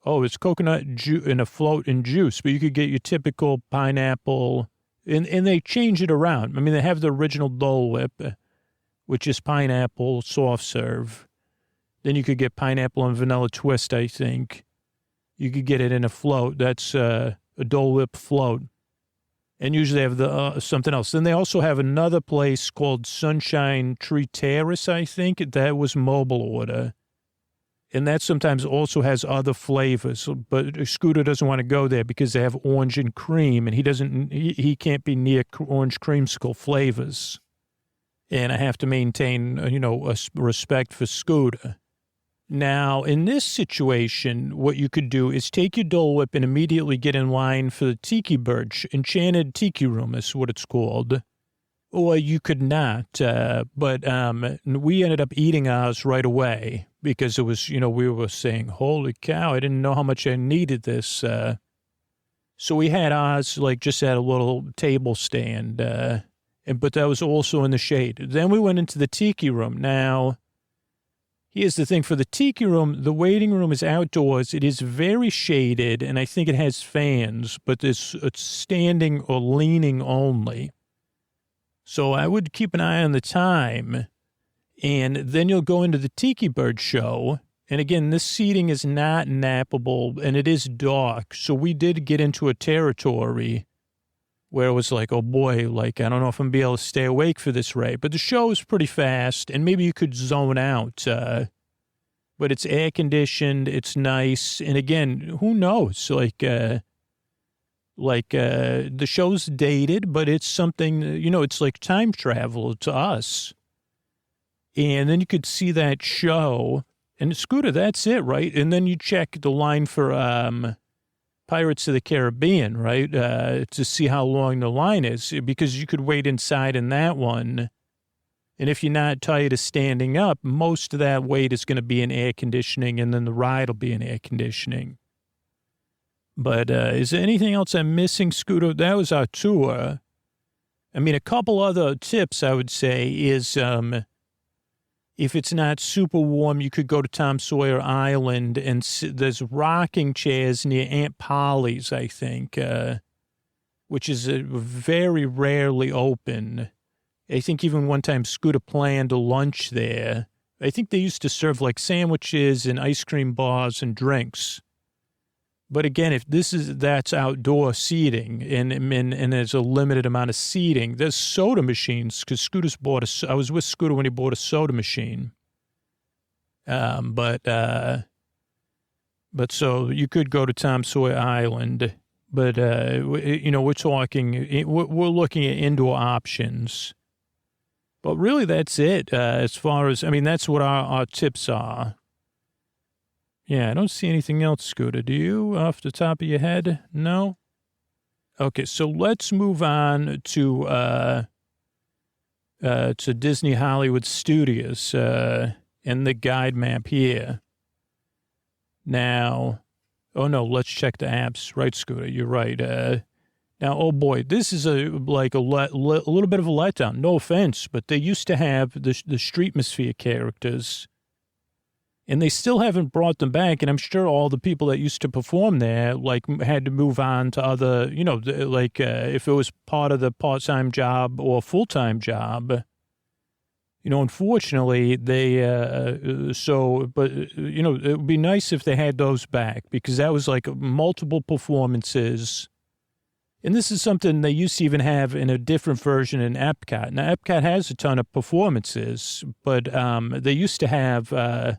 it's coconut in a float and juice, but you could get your typical pineapple, and they change it around. I mean, they have the original Dole Whip, which is pineapple soft serve. Then you could get pineapple and vanilla twist, I think. You could get it in a float. That's a Dole Whip float. And usually they have something else. Then they also have another place called Sunshine Tree Terrace, I think. That was mobile order. And that sometimes also has other flavors. But Scooter doesn't want to go there because they have orange and cream, and he can't be near orange creamsicle flavors. And I have to maintain, a respect for Scooter. Now, in this situation, what you could do is take your Dole Whip and immediately get in line for the Tiki Birch, Enchanted Tiki Room is what it's called. Well, you could not, but we ended up eating ours right away because it was, we were saying, holy cow, I didn't know how much I needed this. So we had ours like just at a little table stand, but that was also in the shade. Then we went into the tiki room. Now, here's the thing. For the tiki room, the waiting room is outdoors. It is very shaded, and I think it has fans, but it's standing or leaning only. So I would keep an eye on the time, and then you'll go into the Tiki Bird show. And again, this seating is not nappable, and it is dark. So we did get into a territory where it was like, oh boy, like, I don't know if I'm going to be able to stay awake for this, Ray. But the show is pretty fast, and maybe you could zone out. But it's air conditioned, it's nice. And again, who knows? The show's dated, but it's something, it's like time travel to us. And then you could see that show. And Scooter, that's it, right? And then you check the line for Pirates of the Caribbean, right? To see how long the line is, because you could wait inside in that one. And if you're not tired of standing up, most of that wait is going to be in air conditioning, and then the ride will be in air conditioning. But is there anything else I'm missing, Scooter? That was our tour. I mean, a couple other tips I would say is if it's not super warm, you could go to Tom Sawyer Island, and there's rocking chairs near Aunt Polly's, I think, which is very rarely open. I think even one time Scooter planned a lunch there. I think they used to serve like sandwiches and ice cream bars and drinks. But again, if that's outdoor seating and there's a limited amount of seating, there's soda machines because I was with Scooter when he bought a soda machine. But so you could go to Tom Sawyer Island, but, we're looking at indoor options. But really that's it, as far as, that's what our tips are. Yeah, I don't see anything else, Scooter. Do you, off the top of your head? No? Okay, so let's move on to Disney Hollywood Studios and the guide map here. Now, let's check the apps. Right, Scooter, you're right. Now, oh boy, this is a little bit of a letdown. No offense, but they used to have the Streetmosphere characters, and they still haven't brought them back. And I'm sure all the people that used to perform there, had to move on to other, if it was part of the part-time job or full-time job, unfortunately, it would be nice if they had those back, because that was like multiple performances. And this is something they used to even have in a different version in Epcot. Now, Epcot has a ton of performances, but they used to have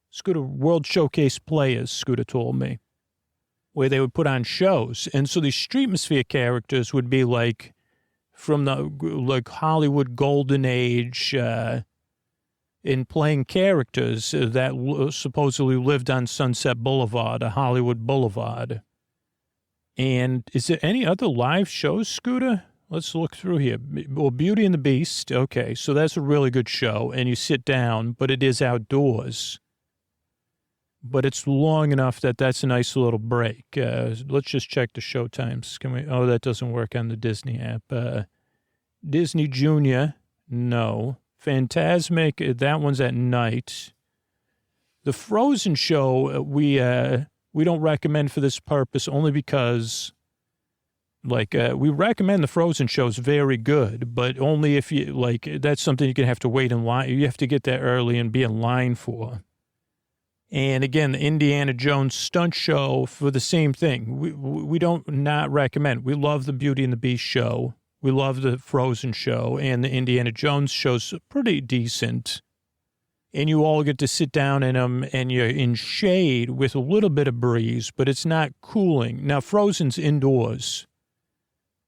Scooter World Showcase Players, Scooter told me, where they would put on shows. And so these Streetmosphere characters would be like from the Hollywood Golden Age in playing characters that supposedly lived on Sunset Boulevard or Hollywood Boulevard. And is there any other live shows, Scooter? Let's look through here. Well, Beauty and the Beast. Okay, so that's a really good show. And you sit down, but it is outdoors. But it's long enough that's a nice little break. Let's just check the show times. Can we? Oh, that doesn't work on the Disney app. Disney Junior, no. Phantasmic, that one's at night. The Frozen show, we don't recommend for this purpose, only because, we recommend the Frozen show is very good, but only if you, that's something you're going to have to wait in line. You have to get there early and be in line for. And again, the Indiana Jones stunt show for the same thing. We don't not recommend. We love the Beauty and the Beast show. We love the Frozen show, and the Indiana Jones show's pretty decent. And you all get to sit down in them, and you're in shade with a little bit of breeze, but it's not cooling. Now, Frozen's indoors.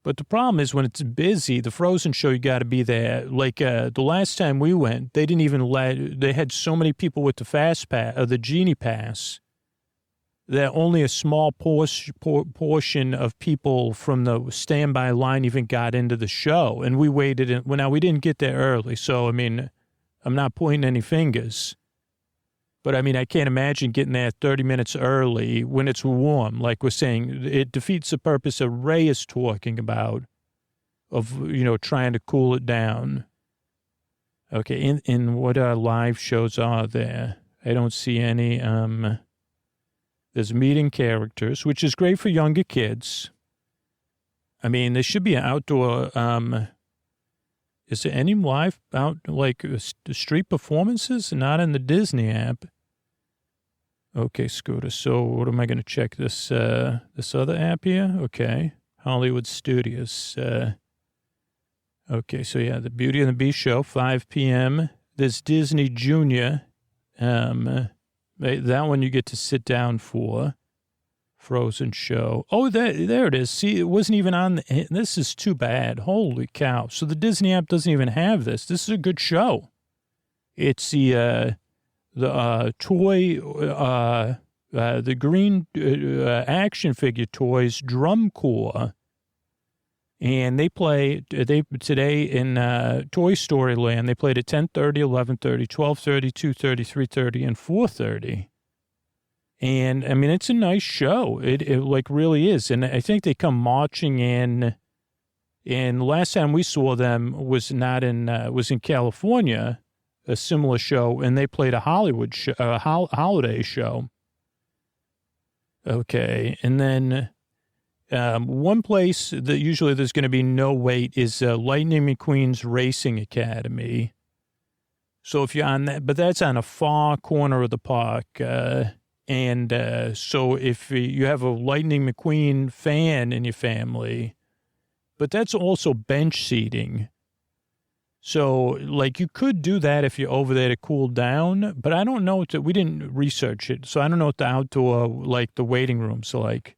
But the problem is when it's busy, the Frozen show, you got to be there. The last time we went, they didn't even they had so many people with the Fast Pass, the Genie Pass, that only a small portion of people from the standby line even got into the show. And we waited. Well, now we didn't get there early. So, I mean, I'm not pointing any fingers. But, I mean, I can't imagine getting there 30 minutes early when it's warm. Like we're saying, it defeats the purpose of Ray is talking about, of, trying to cool it down. Okay, in what live shows are there? I don't see any. There's meeting characters, which is great for younger kids. I mean, there should be an outdoor, is there any live street performances? Not in the Disney app. Okay, Scooter. So what am I going to check this other app here? Okay. Hollywood Studios. Okay, so yeah, the Beauty and the Beast show, 5 p.m. There's Disney Junior. That one you get to sit down for. Frozen show. Oh, there it is. See, it wasn't even on. This is too bad. Holy cow. So the Disney app doesn't even have this. This is a good show. It's the toy, the green action figure toys drum corps. And they play today in Toy Story Land. They played at 10:30, 11:30, 12:30, 2:30, 3:30, and 4:30. And I mean, it's a nice show. It really is. And I think they come marching in. And last time we saw them was was in California, a similar show, and they played a Hollywood show, holiday show. Okay, and then. One place that usually there's going to be no wait is Lightning McQueen's Racing Academy. So if you're on that, but that's on a far corner of the park. So if you have a Lightning McQueen fan in your family, but that's also bench seating. So you could do that if you're over there to cool down, but I don't know we didn't research it. So I don't know what the outdoor, the waiting rooms are like.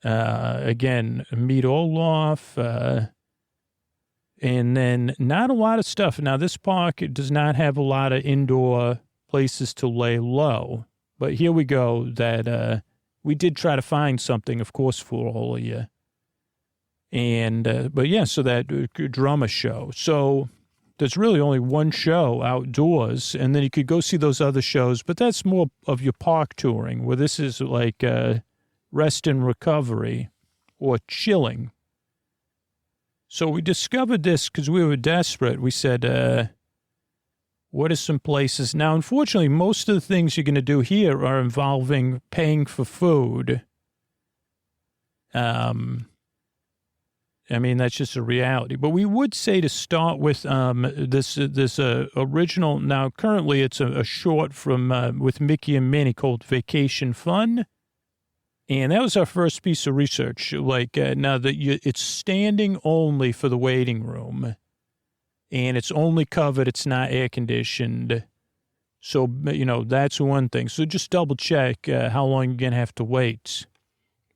Again, Meet Olaf, and then not a lot of stuff. Now, this park does not have a lot of indoor places to lay low, but here we go that, we did try to find something, of course, for all of you. And, but yeah, so that drama show. So there's really only one show outdoors, and then you could go see those other shows, but that's more of your park touring, where this is rest and recovery or chilling. So we discovered this because we were desperate. We said, what are some places? Now, unfortunately, most of the things you're going to do here are involving paying for food. I mean, that's just a reality. But we would say to start with this original. Now, currently, it's a short from with Mickey and Minnie called Vacation Fun. And that was our first piece of research. Now that it's standing only for the waiting room, and it's only covered. It's not air conditioned. So, that's one thing. So just double check how long you're going to have to wait.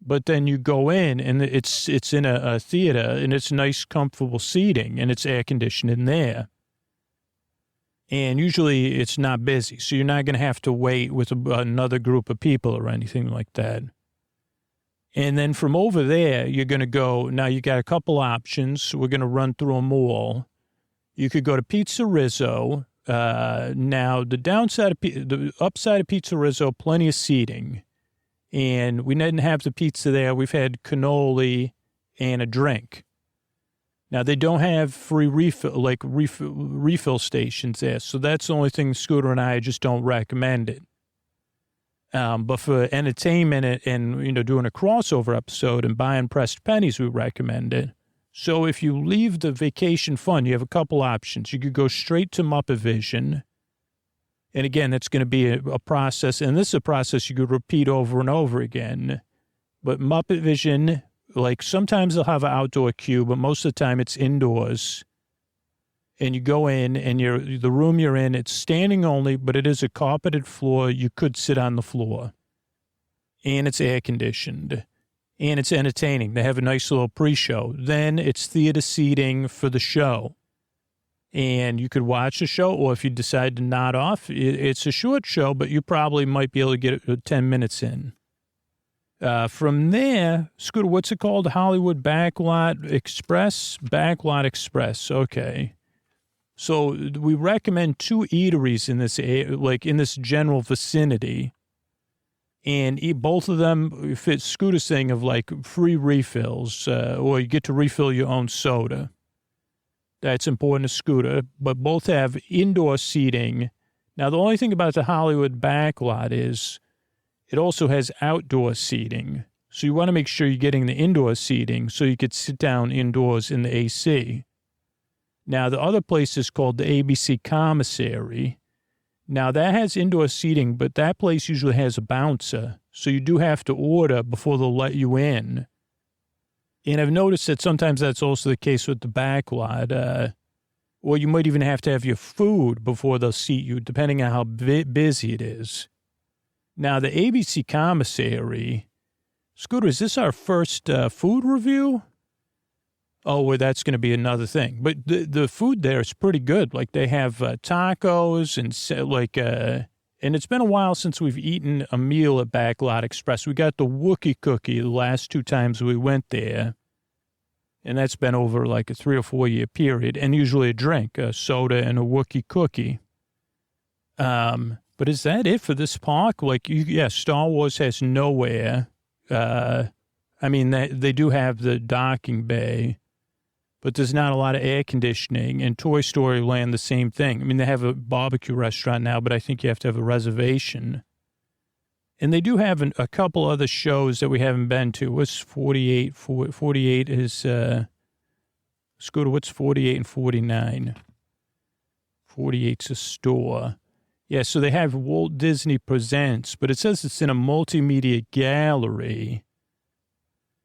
But then you go in, and it's in a theater, and it's nice, comfortable seating, and it's air conditioned in there. And usually it's not busy. So you're not going to have to wait with another group of people or anything like that. And then from over there, you're going to go, now you got a couple options. We're going to run through them all. You could go to Pizza Rizzo. Now, the upside of Pizza Rizzo, plenty of seating. And we didn't have the pizza there. We've had cannoli and a drink. Now, they don't have free refill stations there. So that's the only thing Scooter and I just don't recommend it. But for entertainment and, doing a crossover episode and buying pressed pennies, we recommend it. So if you leave the Vacation Fun, you have a couple options. You could go straight to Muppet Vision. And again, that's going to be a process. And this is a process you could repeat over and over again. But Muppet Vision, sometimes they'll have an outdoor queue, but most of the time it's indoors. And you go in, and the room you're in, it's standing only, but it is a carpeted floor. You could sit on the floor. And it's air conditioned. And it's entertaining. They have a nice little pre-show. Then it's theater seating for the show. and you could watch the show, or if you decide to nod off, it's a short show, but you probably might be able to get 10 minutes in. From there, Scooter, what's it called? Hollywood Backlot Express? Backlot Express. Okay. So we recommend 2 eateries in this, like in this general vicinity. And both of them fit Scooter's thing of like free refills, or you get to refill your own soda. That's important to Scooter, but both have indoor seating. Now, the only thing about the Hollywood Backlot is it also has outdoor seating. So you want to make sure you're getting the indoor seating so you could sit down indoors in the AC. Now, the other place is called the ABC Commissary. Now, that has indoor seating, but that place usually has a bouncer. So you do have to order before they'll let you in. And I've noticed that sometimes that's also the case with the backlot. Or you might even have to have your food before they'll seat you, depending on how busy it is. Now, the ABC Commissary, Scooter, is this our first food review? Oh, well, that's going to be another thing. But the food there is pretty good. Like, they have tacos and, and it's been a while since we've eaten a meal at Backlot Express. We got the Wookie cookie the last 2 times we went there. And that's been over like a 3 or 4 year period. And usually a drink, a soda and a Wookie cookie. But is that it for this park? Like, Star Wars has nowhere. I mean, they do have the docking bay, but there's not a lot of air conditioning. And Toy Story Land, the same thing. I mean, they have a barbecue restaurant now, but I think you have to have a reservation. And they do have a couple other shows that we haven't been to. What's 48? 48 is, Scooter, what's 48 and 49? 48's a store. Yeah, so they have Walt Disney Presents, but it says it's in a multimedia gallery.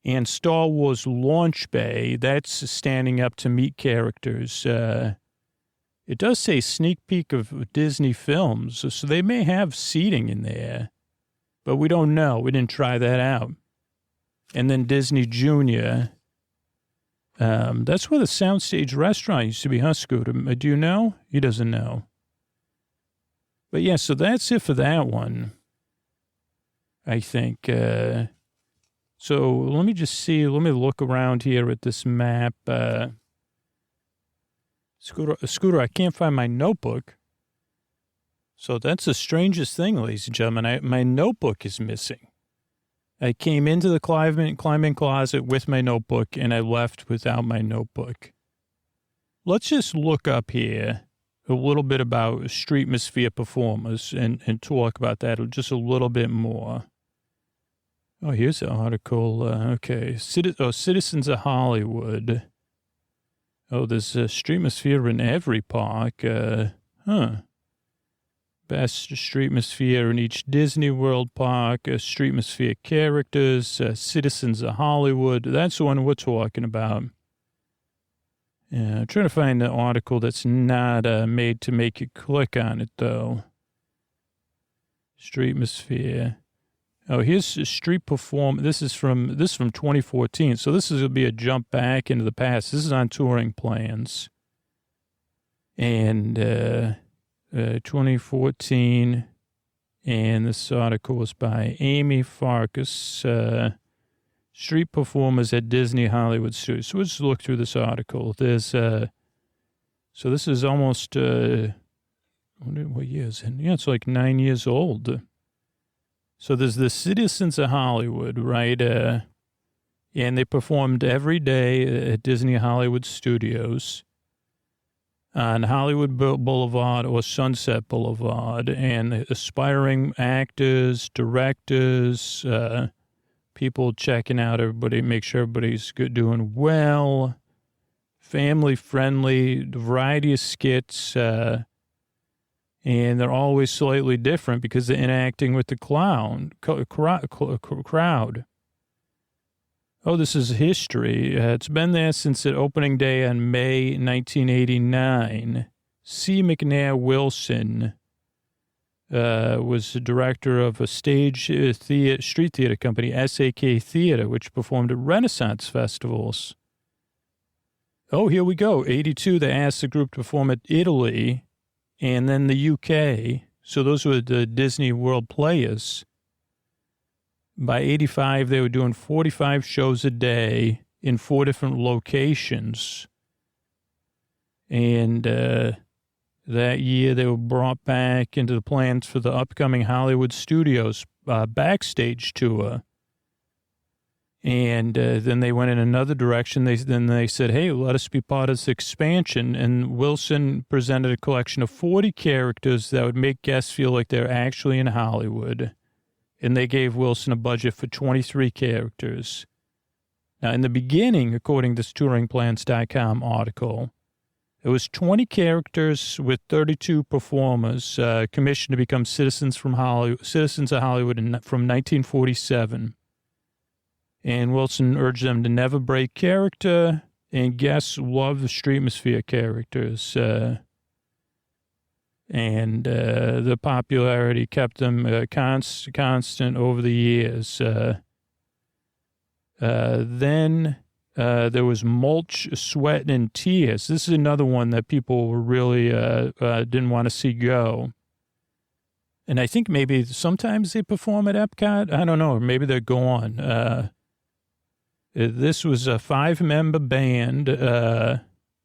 And Star Wars Launch Bay, that's standing up to meet characters. It does say sneak peek of Disney films, so they may have seating in there. But we don't know. We didn't try that out. And then Disney Junior. That's where the Soundstage restaurant used to be, huh, Scooter? Do you know? He doesn't know. But yeah, so that's it for that one, I think. So let me just see. Let me look around here at this map. Scooter, I can't find my notebook. So that's the strangest thing, ladies and gentlemen. My notebook is missing. I came into the climbing closet with my notebook, and I left without my notebook. Let's just look up here a little bit about Streetmosphere performers and talk about that just a little bit more. Oh, here's an article. Okay. Citizens of Hollywood. Oh, there's a Streetmosphere in every park. Best Streetmosphere in each Disney World park, Streetmosphere characters, Citizens of Hollywood. That's the one we're talking about. Yeah, I'm trying to find an article that's not made to make you click on it, though. Streetmosphere. Oh, here's a street perform. This is from 2014. So this is going to be a jump back into the past. This is on touring plans. And 2014, and this article was by Amy Farkas, street performers at Disney Hollywood Studios. So let's look through this article. There's, so this is almost, what year is it? Yeah, it's like 9 years old. So there's the Citizens of Hollywood, right? And they performed every day at Disney Hollywood Studios on Hollywood Boulevard or Sunset Boulevard, and aspiring actors, directors, people checking out everybody, make sure everybody's good, doing well, family-friendly, variety of skits, and they're always slightly different because they're interacting with the crowd. Oh, this is history. It's been there since the opening day on May 1989. C. McNair Wilson was the director of a stage street theater company, SAK Theater, which performed at Renaissance festivals. Oh, here we go. 82, they asked the group to perform at Italy and then the UK. So those were the Disney World Players. By 85, they were doing 45 shows a day in 4 different locations. And that year, they were brought back into the plans for the upcoming Hollywood Studios backstage tour. And then they went in another direction. Then they said, hey, let us be part of this expansion. And Wilson presented a collection of 40 characters that would make guests feel like they're actually in Hollywood. And they gave Wilson a budget for 23 characters. Now, in the beginning, according to this touringplans.com article, it was 20 characters with 32 performers commissioned to become citizens of Hollywood from 1947. And Wilson urged them to never break character, and guests loved the Streetmosphere characters. And the popularity kept them constant over the years. Then there was Mulch, Sweat, and Tears. This is another one that people were really didn't want to see go. And I think maybe sometimes they perform at Epcot. I don't know. Or maybe they're gone. This was a 5-member band.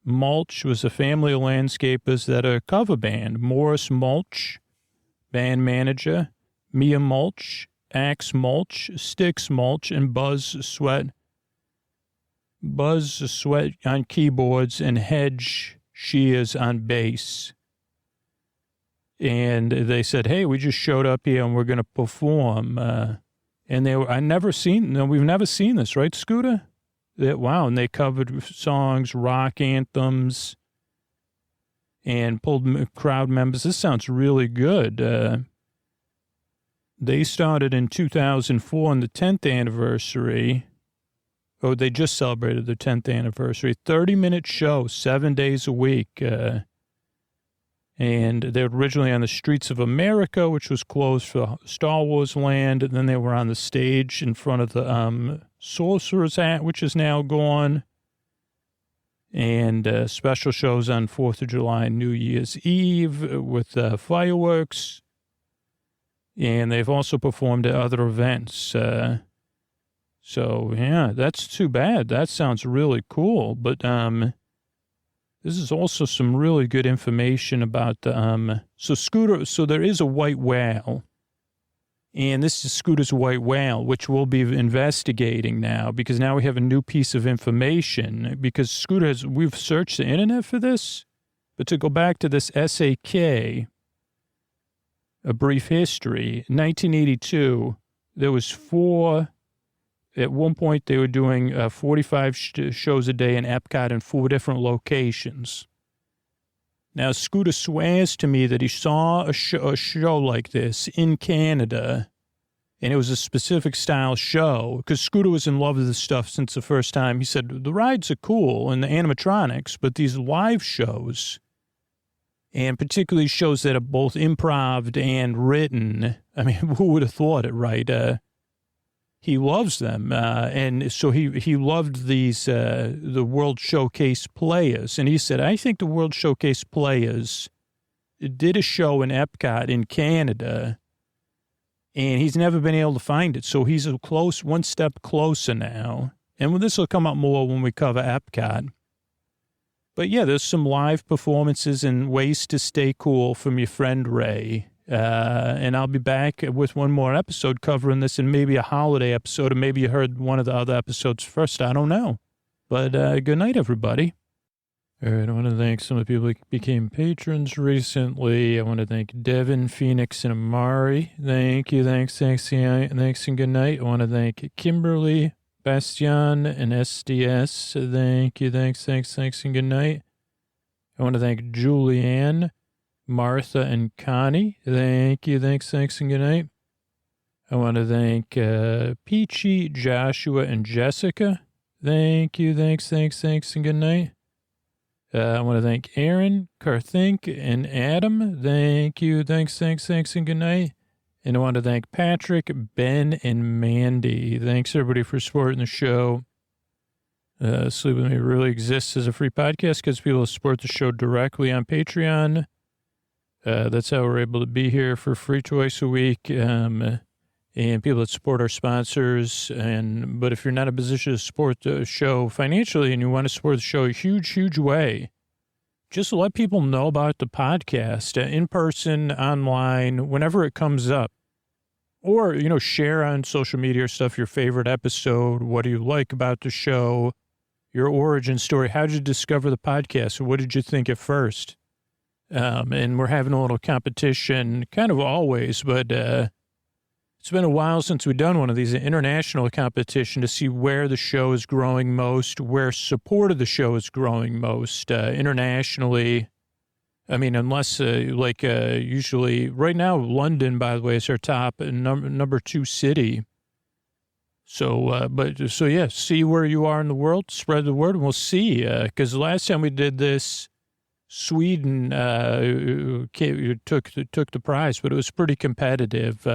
Mulch was a family of landscapers that are a cover band. Morris Mulch, band manager, Mia Mulch, Axe Mulch, Sticks Mulch, and Buzz Sweat. Buzz Sweat on keyboards and Hedge Shears on bass. And they said, hey, we just showed up here and we're going to perform. And we've never seen this, right, Scooter? Wow, and they covered songs, rock anthems, and pulled crowd members. This sounds really good. They started in 2004 on the 10th anniversary. Oh, they just celebrated their 10th anniversary. 30-minute show, 7 days a week. And they were originally on the Streets of America, which was closed for Star Wars Land. And then they were on the stage in front of the Sorcerer's Hat, which is now gone. And special shows on 4th of July and New Year's Eve with fireworks. And they've also performed at other events. So, yeah, that's too bad. That sounds really cool. But this is also some really good information about the, Scooter, so there is a white whale, and this is Scooter's white whale, which we'll be investigating now, because now we have a new piece of information, because we've searched the internet for this, but to go back to this SAK, A Brief History, 1982, there was 4. At one point, they were doing 45 shows a day in Epcot in 4 different locations. Now, Scooter swears to me that he saw a show like this in Canada, and it was a specific style show, because Scooter was in love with this stuff since the first time. He said, the rides are cool and the animatronics, but these live shows, and particularly shows that are both improv and written, I mean, who would have thought it, right? He loves them, and so he loved these the World Showcase Players, and he said, I think the World Showcase Players did a show in Epcot in Canada, and he's never been able to find it, so he's one step closer now, and this will come up more when we cover Epcot. But yeah, there's some live performances and ways to stay cool from your friend Ray. And I'll be back with one more episode covering this, and maybe a holiday episode, or maybe you heard one of the other episodes first. I don't know. But good night, everybody. All right, I want to thank some of the people who became patrons recently. I want to thank Devin, Phoenix, and Amari. Thank you. Thanks, and good night. I want to thank Kimberly, Bastian, and SDS. Thank you. Thanks, and good night. I want to thank Julianne, Martha, and Connie. Thank you. Thanks, and good night. I want to thank Peachy, Joshua, and Jessica. Thank you. Thanks, and good night. I want to thank Aaron, Karthink, and Adam. Thank you. Thanks, and good night. And I want to thank Patrick, Ben, and Mandy. Thanks, everybody, for supporting the show. Sleep With Me really exists as a free podcast because people support the show directly on Patreon. That's how we're able to be here for free twice a week. And people that support our sponsors. But if you're not in a position to support the show financially and you want to support the show a huge, huge way, just let people know about the podcast in person, online, whenever it comes up. Or, share on social media or stuff your favorite episode. What do you like about the show? Your origin story. How did you discover the podcast? What did you think at first? And we're having a little competition, kind of always, but it's been a while since we've done one of these, an international competition to see where the show is growing most, where support of the show is growing most internationally. I mean, unless usually right now, London, by the way, is our top number 2 city. So yeah, see where you are in the world, spread the word, and we'll see. Because the last time we did this, Sweden took the prize, but it was pretty competitive.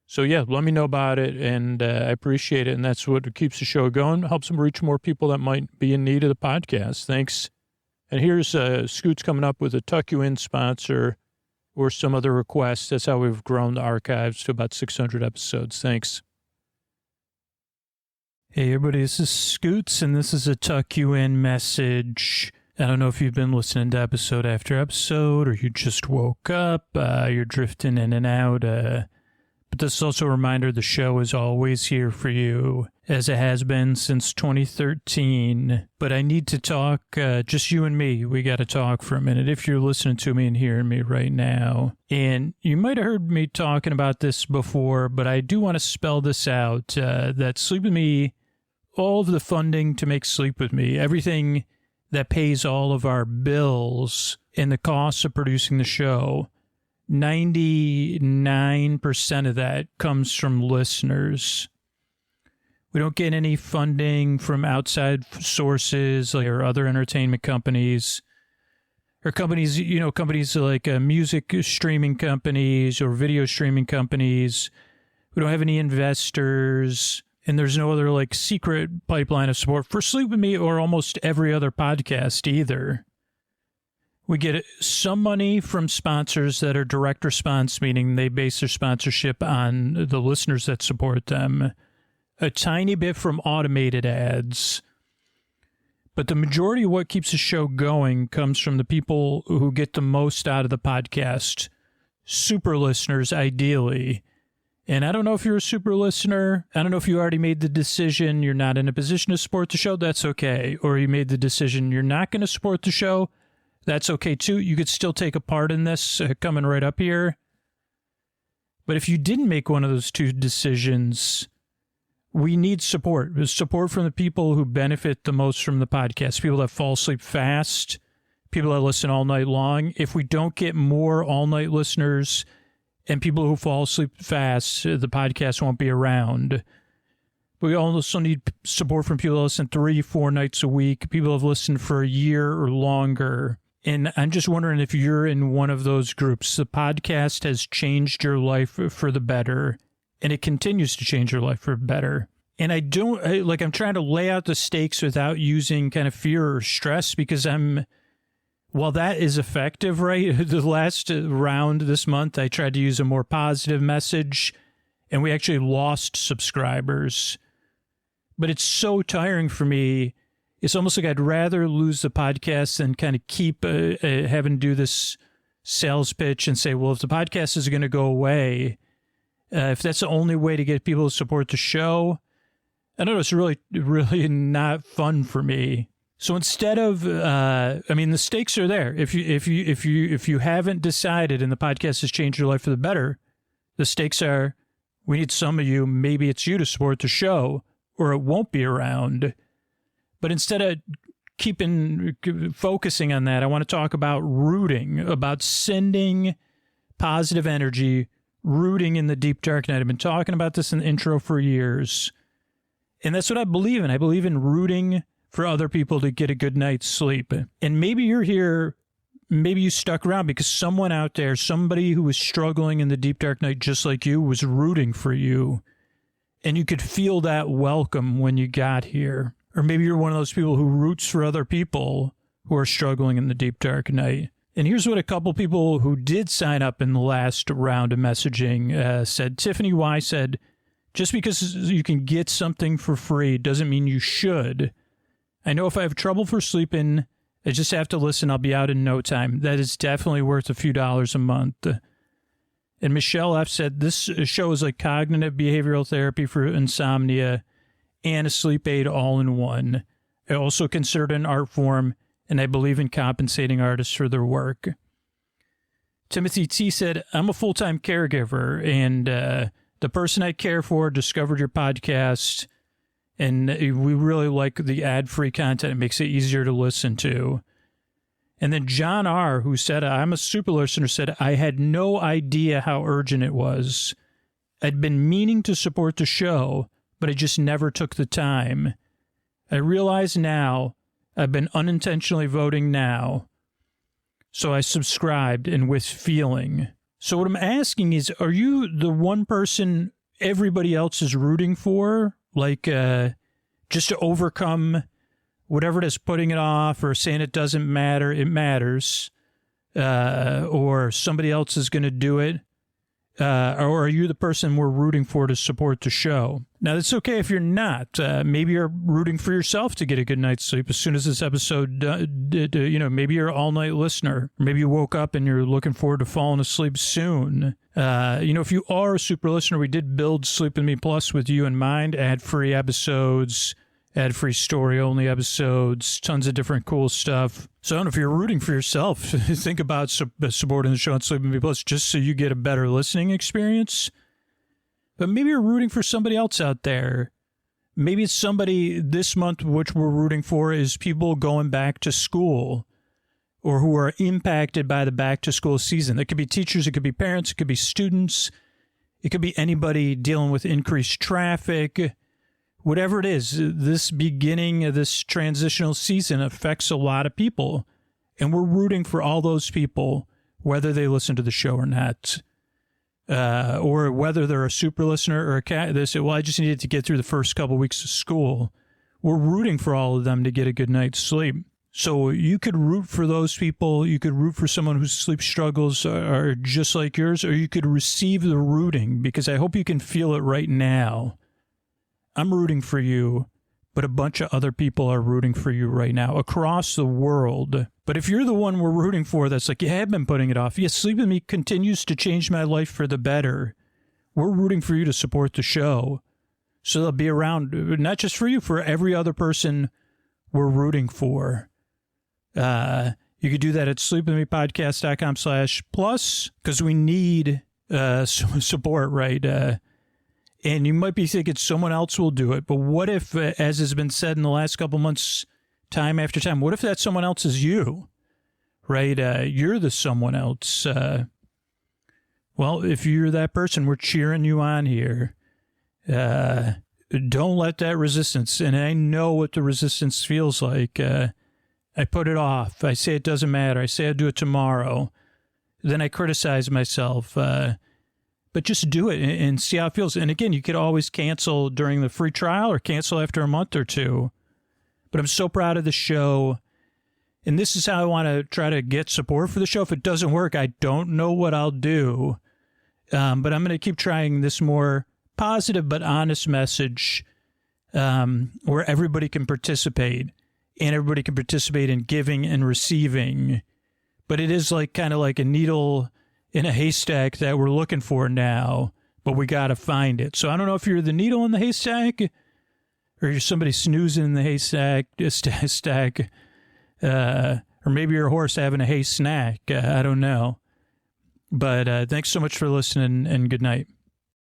So yeah, let me know about it, and I appreciate it. And that's what keeps the show going, helps them reach more people that might be in need of the podcast. Thanks. And here's Scoot's coming up with a Tuck You In sponsor or some other requests. That's how we've grown the archives to about 600 episodes. Thanks. Hey, everybody, this is Scoots, and this is a Tuck You In message. I don't know if you've been listening to episode after episode or you just woke up, you're drifting in and out, but this is also a reminder the show is always here for you, as it has been since 2013. But I need to talk, just you and me. We got to talk for a minute if you're listening to me and hearing me right now. And you might have heard me talking about this before, but I do want to spell this out, that Sleep With Me, all of the funding to make Sleep With Me, everything that pays all of our bills and the costs of producing the show, 99% of that comes from listeners. We don't get any funding from outside sources or other entertainment companies or companies like music streaming companies or video streaming companies. We don't have any investors, and there's no other secret pipeline of support for Sleep With Me or almost every other podcast either. We get some money from sponsors that are direct response, meaning they base their sponsorship on the listeners that support them. A tiny bit from automated ads. But the majority of what keeps the show going comes from the people who get the most out of the podcast. Super listeners, ideally. And I don't know if you're a super listener. I don't know if you already made the decision you're not in a position to support the show. That's okay. Or you made the decision you're not going to support the show. That's okay, too. You could still take a part in this coming right up here. But if you didn't make one of those two decisions, we need support. Support from the people who benefit the most from the podcast. People that fall asleep fast. People that listen all night long. If we don't get more all-night listeners and people who fall asleep fast, the podcast won't be around. But we also need support from people that listen 3-4 nights a week. People who have listened for a year or longer. And I'm just wondering if you're in one of those groups. The podcast has changed your life for the better, and it continues to change your life for better. And I'm trying to lay out the stakes without using kind of fear or stress, because while that is effective, right? The last round this month, I tried to use a more positive message, and we actually lost subscribers. But it's so tiring for me. It's almost like I'd rather lose the podcast than kind of keep having to do this sales pitch and say, well, if the podcast is going to go away, if that's the only way to get people to support the show, I don't know, it's really, really not fun for me. So instead of, the stakes are there. If you haven't decided and the podcast has changed your life for the better, the stakes are, we need some of you, maybe it's you, to support the show, or it won't be around. But instead of focusing on that, I want to talk about rooting, about sending positive energy, rooting in the deep dark night. I've been talking about this in the intro for years. And that's what I believe in. I believe in rooting for other people to get a good night's sleep. And maybe you're here, maybe you stuck around because someone out there, somebody who was struggling in the deep dark night just like you, was rooting for you. And you could feel that welcome when you got here. Or maybe you're one of those people who roots for other people who are struggling in the deep, dark night. And here's what a couple people who did sign up in the last round of messaging said. Tiffany Y said, just because you can get something for free doesn't mean you should. I know if I have trouble for sleeping, I just have to listen. I'll be out in no time. That is definitely worth a few dollars a month. And Michelle F. said, this show is like cognitive behavioral therapy for insomnia and a sleep aid all in one. I also consider it an art form, and I believe in compensating artists for their work. Timothy T. said, I'm a full-time caregiver, and the person I care for discovered your podcast, and we really like the ad-free content. It makes it easier to listen to. And then John R., who said, I'm a super listener, said, I had no idea how urgent it was. I'd been meaning to support the show, but I just never took the time. I realize now I've been unintentionally voting now, so I subscribed and with feeling. So what I'm asking is, are you the one person everybody else is rooting for? Like, just to overcome whatever it is, putting it off or saying it doesn't matter, it matters, or somebody else is going to do it, or are you the person we're rooting for to support the show? Now, it's okay if you're not. Maybe you're rooting for yourself to get a good night's sleep as soon as this episode, maybe you're an all-night listener. Maybe you woke up and you're looking forward to falling asleep soon. If you are a super listener, we did build Sleep With Me Plus with you in mind. Ad-free episodes, ad-free story-only episodes, tons of different cool stuff. So I don't know if you're rooting for yourself, think about supporting the show on Sleep With Me Plus just so you get a better listening experience. But maybe you're rooting for somebody else out there. Maybe it's somebody this month, which we're rooting for, is people going back to school or who are impacted by the back-to-school season. It could be teachers, it could be parents, it could be students, it could be anybody dealing with increased traffic. Whatever it is, this beginning of this transitional season affects a lot of people. And we're rooting for all those people, whether they listen to the show or not. Or whether they're a super listener or a cat. They say, well, I just needed to get through the first couple weeks of school. We're rooting for all of them to get a good night's sleep. So you could root for those people. You could root for someone whose sleep struggles are just like yours, or you could receive the rooting, because I hope you can feel it right now. I'm rooting for you, but a bunch of other people are rooting for you right now across the world. But if you're the one we're rooting for that's like, yeah, I've been putting it off. Yes, Sleep With Me continues to change my life for the better. We're rooting for you to support the show. So they'll be around, not just for you, for every other person we're rooting for. You could do that at sleepwithmepodcast.com/plus, because we need support, right? And you might be thinking someone else will do it. But what if, as has been said in the last couple months, time after time, what if that someone else is you, right? You're the someone else. Well, if you're that person, we're cheering you on here. Don't let that resistance, and I know what the resistance feels like. I put it off. I say it doesn't matter. I say I'll do it tomorrow. Then I criticize myself. But just do it and see how it feels. And again, you could always cancel during the free trial or cancel after a month or two. But I'm so proud of the show. And this is how I want to try to get support for the show. If it doesn't work, I don't know what I'll do. But I'm going to keep trying this more positive but honest message where everybody can participate. And everybody can participate in giving and receiving. But it is like kind of like a needle in a haystack that we're looking for now, but we got to find it. So I don't know if you're the needle in the haystack or you're somebody snoozing in the haystack, or maybe you're a horse having a hay snack. I don't know. But thanks so much for listening, and good night.